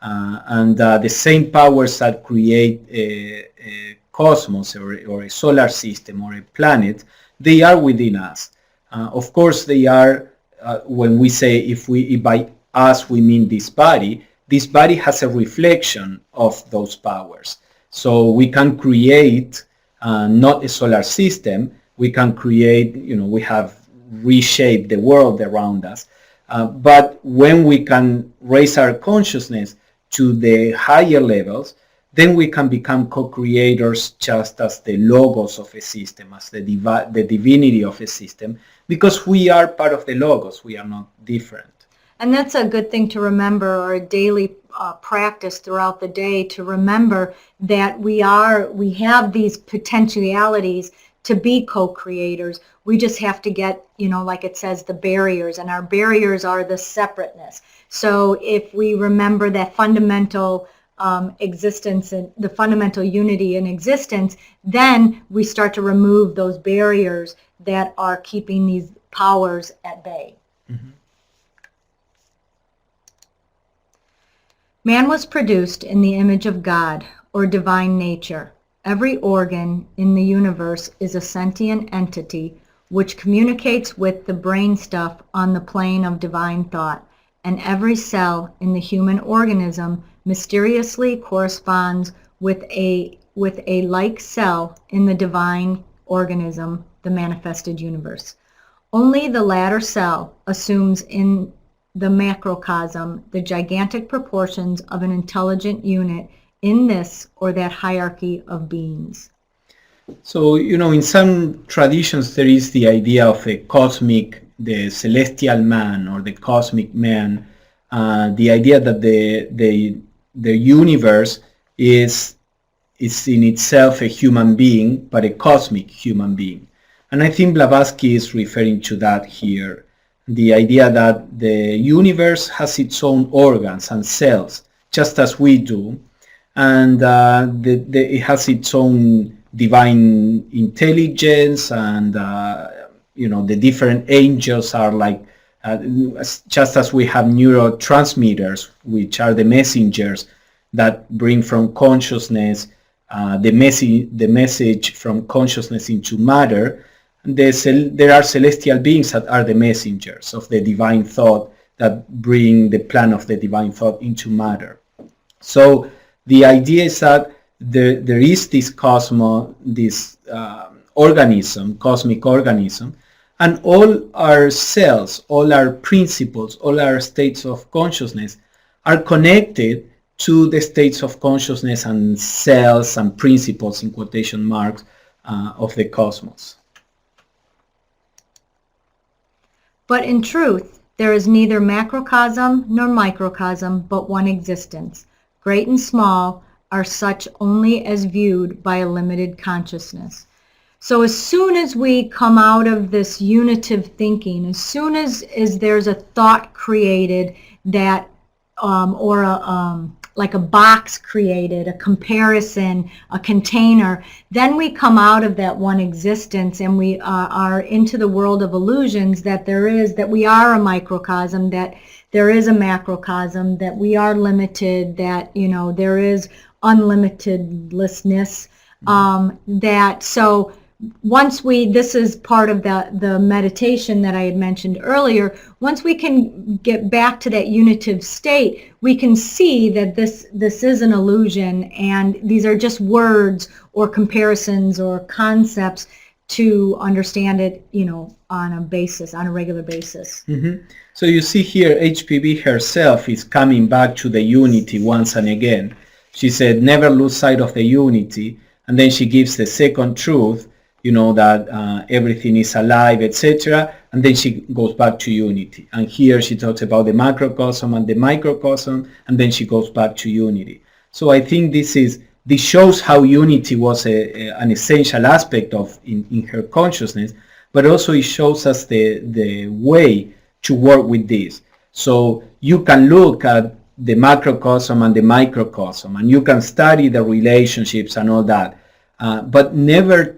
And the same powers that create a cosmos or a solar system or a planet, they are within us. Of course, they are, when we say, if by us we mean this body has a reflection of those powers. So we can create not a solar system, we can create, we have reshaped the world around us. But when we can raise our consciousness to the higher levels, then we can become co-creators just as the logos of a system, as the divinity of a system, because we are part of the logos, we are not different. And that's a good thing to remember, or a daily practice throughout the day, to remember that we have these potentialities to be co-creators. We just have to get, like it says, the barriers, and our barriers are the separateness. So if we remember that fundamental existence and the fundamental unity in existence, then we start to remove those barriers that are keeping these powers at bay. Mm-hmm. Man was produced in the image of God, or divine nature. Every organ in the universe is a sentient entity which communicates with the brain stuff on the plane of divine thought, and every cell in the human organism mysteriously corresponds with a like cell in the divine organism, the manifested universe. Only the latter cell assumes in the macrocosm the gigantic proportions of an intelligent unit in this or that hierarchy of beings. So, in some traditions there is the idea of the celestial man or the cosmic man, the idea that the universe is in itself a human being, but a cosmic human being. And I think Blavatsky is referring to that here. The idea that the universe has its own organs and cells, just as we do, and it has its own divine intelligence, and the different angels are like, just as we have neurotransmitters, which are the messengers that bring from consciousness the message from consciousness into matter. There are celestial beings that are the messengers of the divine thought that bring the plan of the divine thought into matter. So the idea is that there is this organism, cosmic organism, and all our cells, all our principles, all our states of consciousness are connected to the states of consciousness and cells and principles, in quotation marks, of the cosmos. But in truth, there is neither macrocosm nor microcosm, but one existence. Great and small are such only as viewed by a limited consciousness. So as soon as we come out of this unitive thinking, as soon as there's a thought created that, or like a box created, a comparison, a container. Then we come out of that one existence and we are into the world of illusions that we are a microcosm, that there is a macrocosm, that we are limited, that, there is unlimitedlessness. So once this is part of the meditation that I had mentioned earlier, once we can get back to that unitive state, we can see that this is an illusion, and these are just words or comparisons or concepts to understand it, on a regular basis. Mm-hmm. So you see here, H.P.B. herself is coming back to the unity once and again. She said, never lose sight of the unity, and then she gives the second truth, that everything is alive, etc. And then she goes back to unity. And here she talks about the macrocosm and the microcosm, and then she goes back to unity. So I think this shows how unity was an essential aspect of in her consciousness, but also it shows us the way to work with this. So you can look at the macrocosm and the microcosm, and you can study the relationships and all that, but never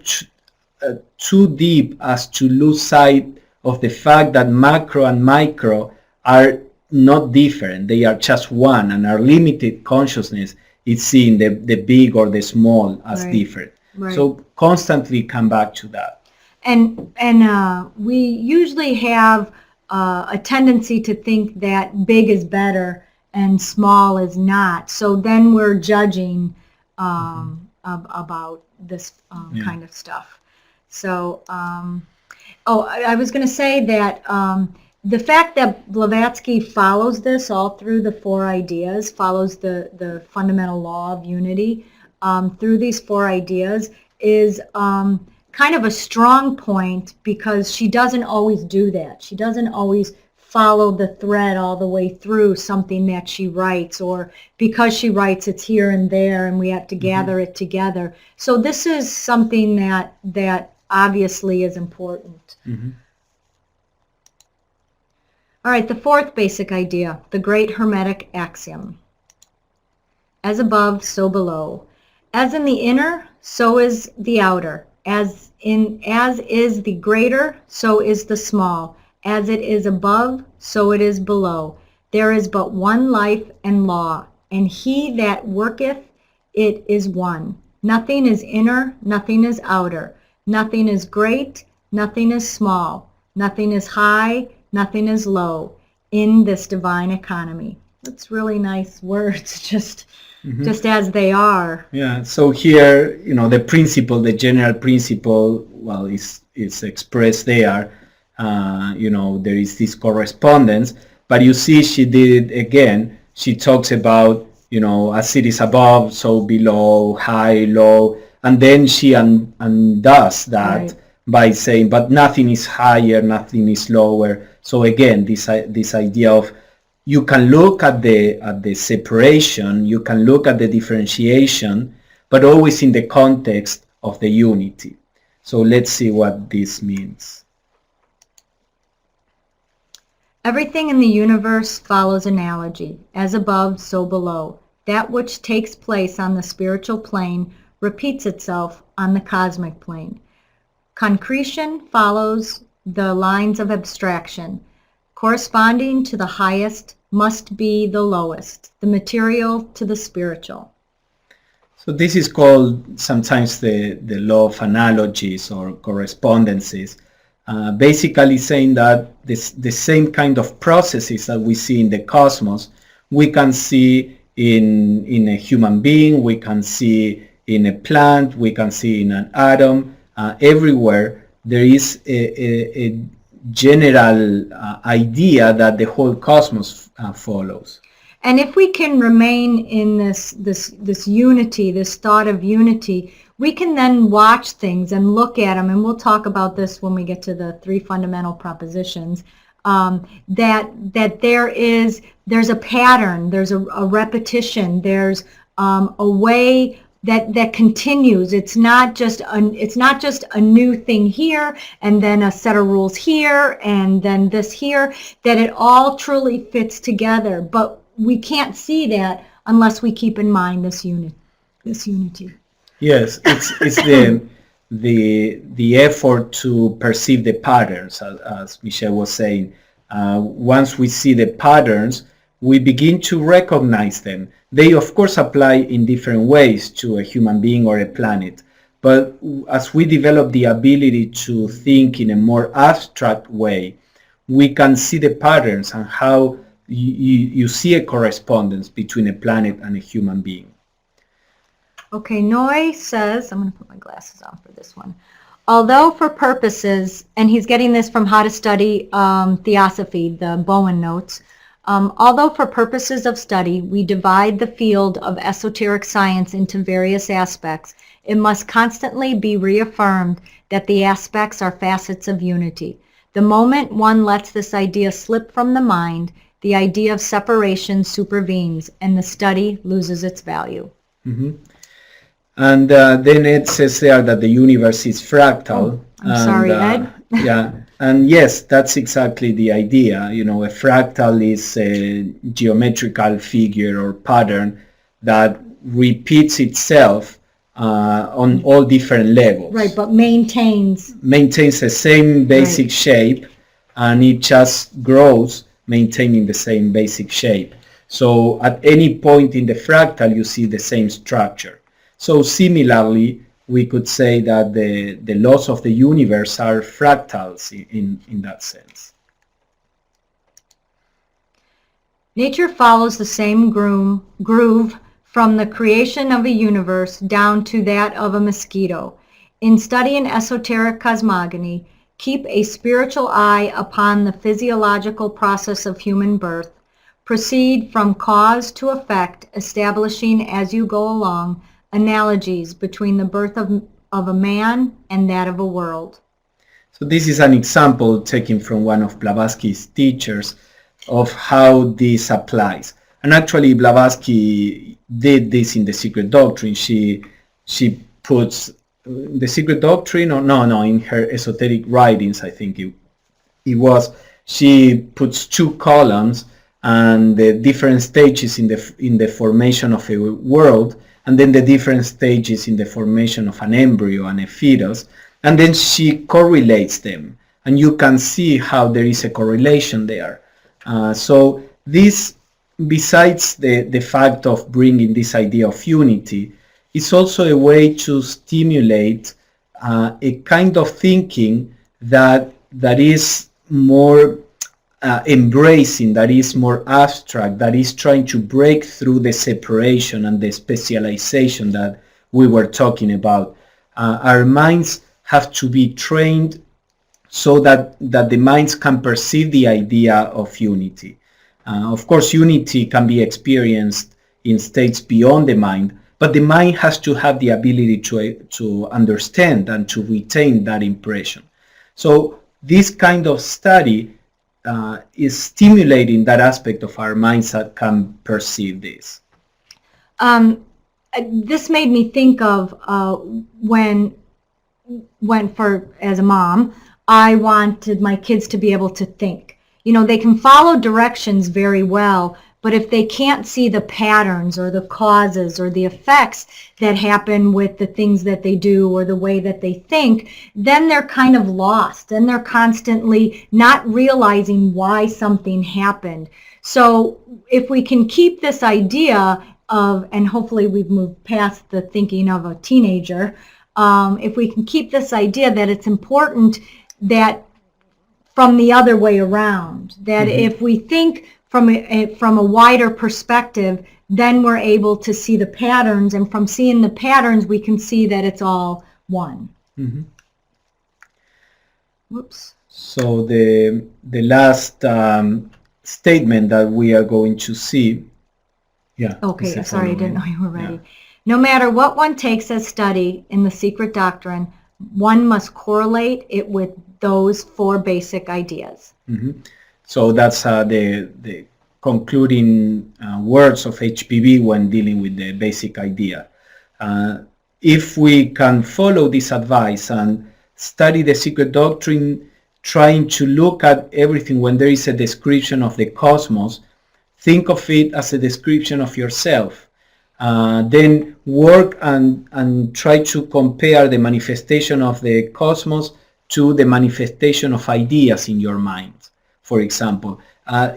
too deep as to lose sight of the fact that macro and micro are not different. They are just one, and our limited consciousness is seeing the big or the small as different. Right. So constantly come back to that. And we usually have a tendency to think that big is better and small is not. So then we're judging about this kind of stuff. So, I was going to say that the fact that Blavatsky follows this all through the four ideas, follows the fundamental law of unity through these four ideas is kind of a strong point, because she doesn't always do that. She doesn't always follow the thread all the way through something that she writes, or because she writes it's here and there and we have to gather it together. So this is something that obviously is important. All right, the fourth basic idea, the great Hermetic axiom. As above, so below. As in the inner, so is the outer. As is the greater, so is the small. As it is above, so it is below. There is but one life and law, and he that worketh it is one. Nothing is inner, nothing is outer. Nothing is great, nothing is small. Nothing is high, nothing is low in this divine economy. That's really nice words, just as they are. Yeah, so here, the principle, the general principle, well, is expressed there. There is this correspondence, but you see she did it again. She talks about, as it is above, so below, high, low, and then she undoes that by saying, but nothing is higher, nothing is lower. So again, this idea of you can look at the separation, you can look at the differentiation, but always in the context of the unity. So let's see what this means. Everything in the universe follows analogy. As above, so below. That which takes place on the spiritual plane repeats itself on the cosmic plane. Concretion follows the lines of abstraction. Corresponding to the highest must be the lowest, the material to the spiritual. So this is called sometimes the law of analogies or correspondences. Basically saying that the same kind of processes that we see in the cosmos, we can see in a human being, we can see in a plant, we can see in an atom. Everywhere there is a general idea that the whole cosmos follows. And if we can remain in this unity, this thought of unity, we can then watch things and look at them, and we'll talk about this when we get to the three fundamental propositions, that there's a pattern, there's a repetition, there's a way that continues. It's not just a new thing here and then a set of rules here and then this here, that it all truly fits together. But we can't see that unless we keep in mind this unity. Yes, it's the effort to perceive the patterns, as Michele was saying. Once we see the patterns, we begin to recognize them. They, of course, apply in different ways to a human being or a planet. But as we develop the ability to think in a more abstract way, we can see the patterns and how you see a correspondence between a planet and a human being. Okay, Noy says, I'm going to put my glasses on for this one. Although for purposes, and he's getting this from How to Study Theosophy, the Bowen notes, although for purposes of study we divide the field of esoteric science into various aspects, it must constantly be reaffirmed that the aspects are facets of unity. The moment one lets this idea slip from the mind, the idea of separation supervenes and the study loses its value. Mm-hmm. And then it says there that the universe is fractal. Oh, I'm sorry, Ed. Yeah, and yes, that's exactly the idea. You know, a fractal is a geometrical figure or pattern that repeats itself on all different levels. Right, but maintains the same basic shape, and it just grows maintaining the same basic shape. So at any point in the fractal, you see the same structure. So similarly, we could say that the laws of the universe are fractals in that sense. Nature follows the same groove from the creation of a universe down to that of a mosquito. In studying esoteric cosmogony, keep a spiritual eye upon the physiological process of human birth. Proceed from cause to effect, establishing as you go along analogies between the birth of a man and that of a world. So this is an example taken from one of Blavatsky's teachers of how this applies. And actually Blavatsky did this in the Secret Doctrine. She puts the Secret Doctrine, or no, in her esoteric writings, I think it was, she puts two columns and the different stages in the formation of a world, and then the different stages in the formation of an embryo and a fetus, and then she correlates them, and you can see how there is a correlation there. So this, besides the fact of bringing this idea of unity, is also a way to stimulate a kind of thinking that is more embracing, that is more abstract, that is trying to break through the separation and the specialization that we were talking about. Our minds have to be trained so that the minds can perceive the idea of unity. Of course, unity can be experienced in states beyond the mind, but the mind has to have the ability to understand and to retain that impression. So this kind of study is stimulating that aspect of our minds that can perceive this. This made me think of when as a mom, I wanted my kids to be able to think. You know, they can follow directions very well, but if they can't see the patterns or the causes or the effects that happen with the things that they do or the way that they think, then they're kind of lost and they're constantly not realizing why something happened. So if we can keep this idea of, and hopefully we've moved past the thinking of a teenager, if we can keep this idea that it's important that from the other way around, that if we think from a wider perspective, then we're able to see the patterns, and from seeing the patterns, we can see that it's all one. Whoops. So the last statement that we are going to see, Okay, sorry, I didn't know you were ready. No matter what one takes as study in the Secret Doctrine, one must correlate it with those four basic ideas. So that's the concluding words of H.P.B. when dealing with the basic idea. If we can follow this advice and study the Secret Doctrine, trying to look at everything when there is a description of the cosmos think of it as a description of yourself. Then work and try to compare the manifestation of the cosmos to the manifestation of ideas in your mind. For example,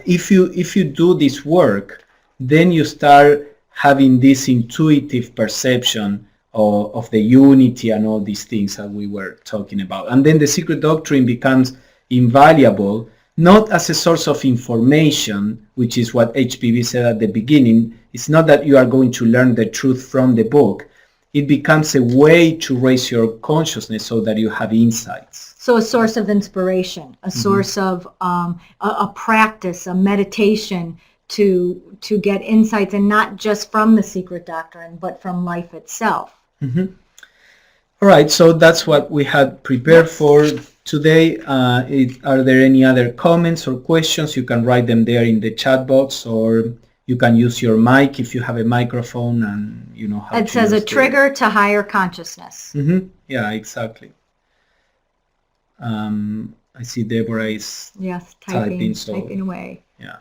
if you do this work, then you start having this intuitive perception of the unity and all these things that we were talking about. And then the Secret Doctrine becomes invaluable, not as a source of information, which is what H.P.B said at the beginning. It's not that you are going to learn the truth from the book. It becomes a way to raise your consciousness so that you have insights. So a source of inspiration, a source of a practice, a meditation to get insights, and not just from the Secret Doctrine, but from life itself. All right, so that's what we had prepared for today. Are there any other comments or questions? You can write them there in the chat box, or you can use your mic if you have a microphone and you know how it says a trigger to higher consciousness. Yeah, exactly. I see Deborah is typing away. Yeah.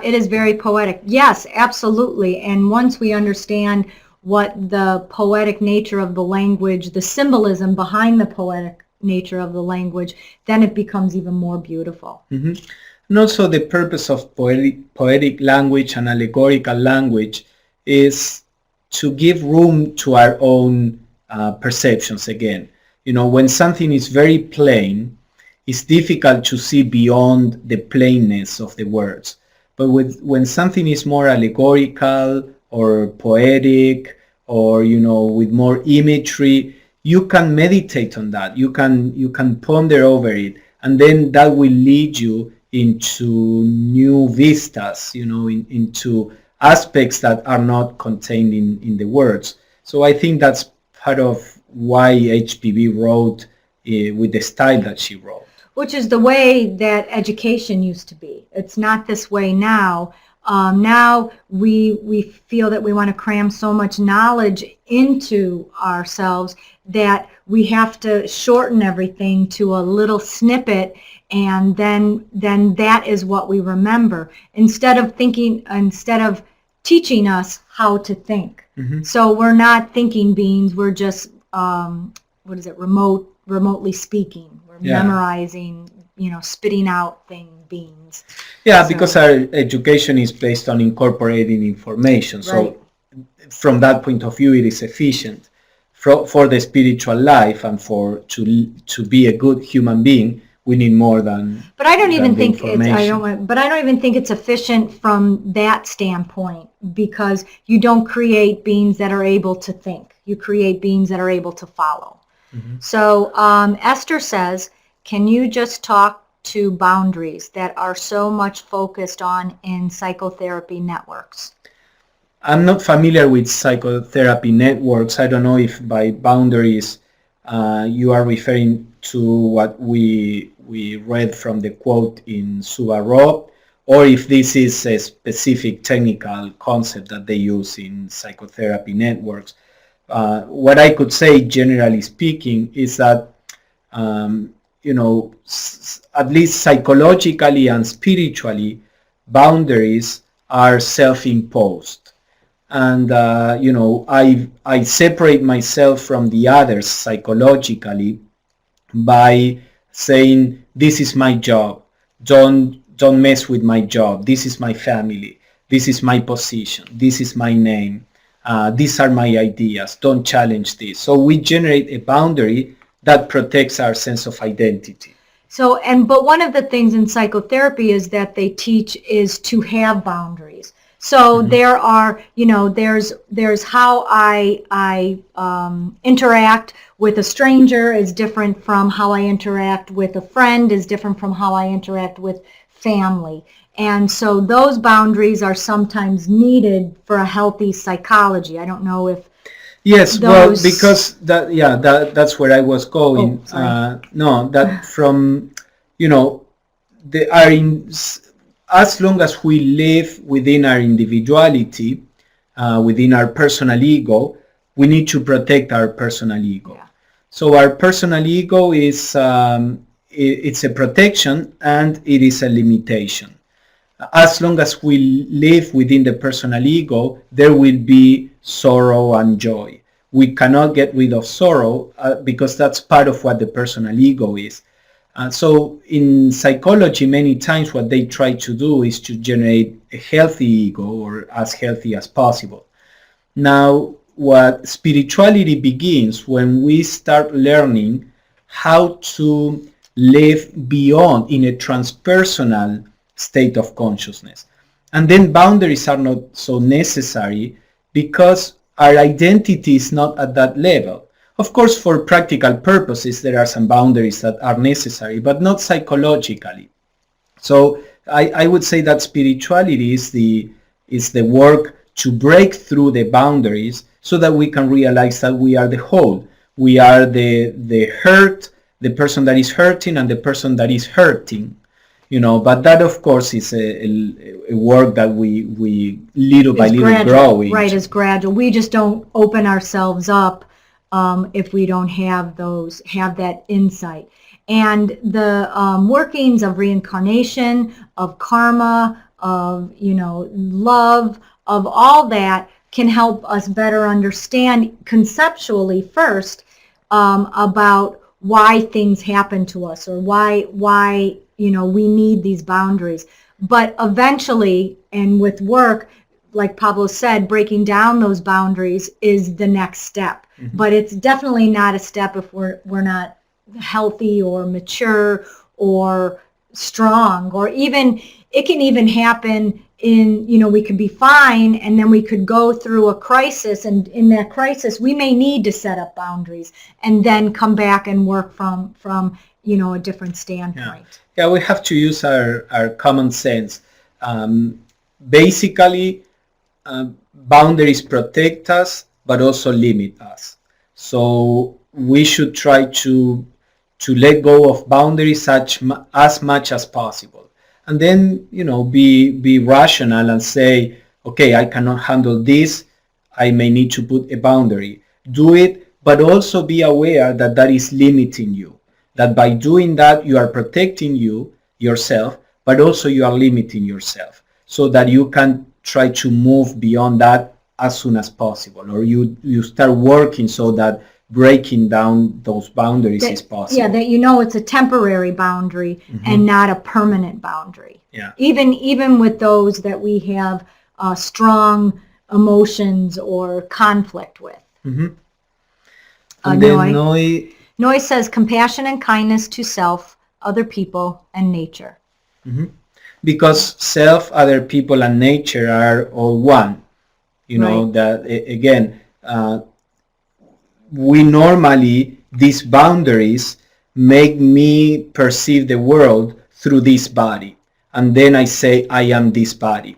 It is very poetic. Yes, absolutely. And once we understand what the poetic nature of the language, the symbolism behind the poetic nature of the language, then it becomes even more beautiful. And also the purpose of poetic language and allegorical language is to give room to our own perceptions again. You know, when something is very plain, it's difficult to see beyond the plainness of the words. But when something is more allegorical or poetic, or you know, with more imagery, you can meditate on that. You can ponder over it, and then that will lead you into new vistas, you know, into aspects that are not contained in the words. So I think that's part of why H.P.B wrote with the style that she wrote. Which is the way that education used to be. It's not this way now. Now we feel that we want to cram so much knowledge into ourselves that we have to shorten everything to a little snippet, and then that is what we remember, instead of teaching us how to think. So we're not thinking beings, we're just remotely speaking. We're memorizing, you know, spitting out beings. Yeah, because our education is based on incorporating information. So from that point of view, it is efficient. For the spiritual life and to be a good human being, we need more than. But I don't even think it's efficient from that standpoint, because you don't create beings that are able to think. You create beings that are able to follow. So Esther says, can you just talk to boundaries that are so much focused on in psychotherapy networks? I'm not familiar with psychotherapy networks. I don't know if by boundaries you are referring to what we read from the quote in Subarov, or if this is a specific technical concept that they use in psychotherapy networks. What I could say, generally speaking, is that you know, at least psychologically and spiritually, boundaries are self-imposed. And, you know, I separate myself from the others psychologically by saying, this is my job. Don't mess with my job. This is my family. This is my position. This is my name. These are my ideas. Don't challenge this. So we generate a boundary that protects our sense of identity. So, but one of the things in psychotherapy is that they teach is to have boundaries. So there are, you know, there's how I interact with a stranger is different from how I interact with a friend, is different from how I interact with family. And so those boundaries are sometimes needed for a healthy psychology. I don't know if well, because that's where I was going. That from, you know, as long as we live within our individuality, within our personal ego, we need to protect our personal ego. Yeah. So our personal ego is it's a protection and it is a limitation. As long as we live within the personal ego, there will be sorrow and joy. We cannot get rid of sorrow because that's part of what the personal ego is. So in psychology, many times what they try to do is to generate a healthy ego, or as healthy as possible. Now, what spirituality begins when we start learning how to live beyond in a transpersonal state of consciousness. And then boundaries are not so necessary because our identity is not at that level. Of course, for practical purposes, there are some boundaries that are necessary, but not psychologically. So I would say that spirituality is the work to break through the boundaries so that we can realize that we are the whole. We are the hurt, the person that is hurting, and the person that is hurting. But that of course is a work that we little by little grow into. Right, is gradual. We just don't open ourselves up if we don't have that insight. And the workings of reincarnation, of karma, of love, of all that can help us better understand conceptually first about why things happen to us, or why we need these boundaries. But eventually, and with work, like Pablo said, breaking down those boundaries is the next step. Mm-hmm. But it's definitely not a step if we're not healthy or mature or strong, or even it can even happen in, we could be fine and then we could go through a crisis, and in that crisis we may need to set up boundaries and then come back and work from a different standpoint. Yeah, we have to use our common sense. Basically, boundaries protect us but also limit us. So we should try to let go of boundaries as much as possible. And then, be rational and say, okay, I cannot handle this. I may need to put a boundary. Do it, but also be aware that that is limiting you. That by doing that, you are protecting yourself, but also you are limiting yourself, so that you can try to move beyond that as soon as possible, or you start working so that breaking down those boundaries is possible. Yeah, that it's a temporary boundary, mm-hmm. and not a permanent boundary. Yeah. Even with those that we have strong emotions or conflict with. Mm-hmm. And then Noy says compassion and kindness to self, other people, and nature. Mm-hmm. Because self, other people, and nature are all one. Right. That again, we normally, these boundaries make me perceive the world through this body. And then I say, I am this body.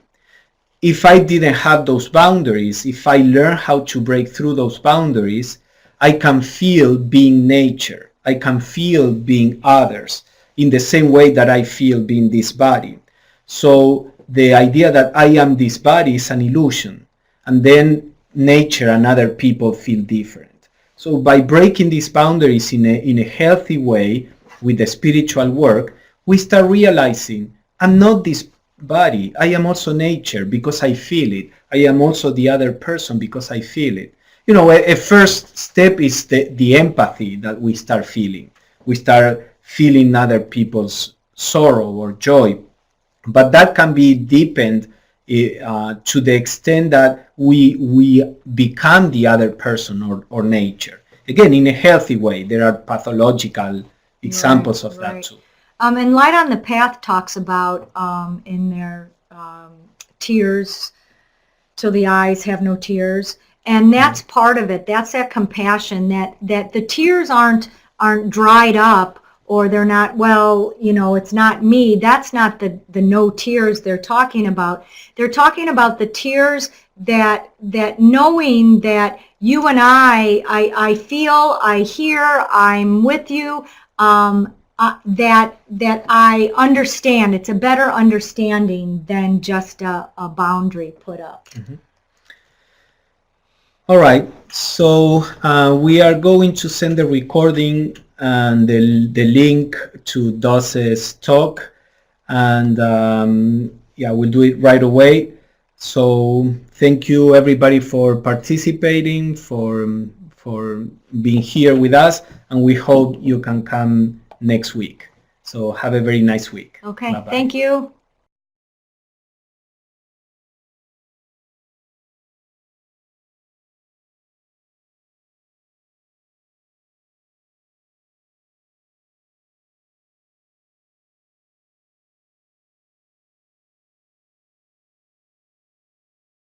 If I didn't have those boundaries, if I learn how to break through those boundaries, I can feel being nature. I can feel being others in the same way that I feel being this body. So the idea that I am this body is an illusion. And then nature and other people feel different. So by breaking these boundaries in a healthy way with the spiritual work, we start realizing I'm not this body. I am also nature because I feel it. I am also the other person because I feel it. A first step is the empathy that we start feeling. We start feeling other people's sorrow or joy. But that can be deepened to the extent that we become the other person or nature. Again, in a healthy way. There are pathological examples of that too. And Light on the Path talks about in their tears till the eyes have no tears. And that's part of it. That's that compassion, that the tears aren't dried up, or they're not, it's not me. That's not the no tears they're talking about. They're talking about the tears that knowing that you and I feel, I hear, I'm with you, that I understand. It's a better understanding than just a boundary put up. Mm-hmm. All right, so we are going to send the recording and the link to Dos's talk, and we'll do it right away. So thank you everybody for participating, for being here with us, and we hope you can come next week. So have a very nice week. Okay, Bye-bye. thank you.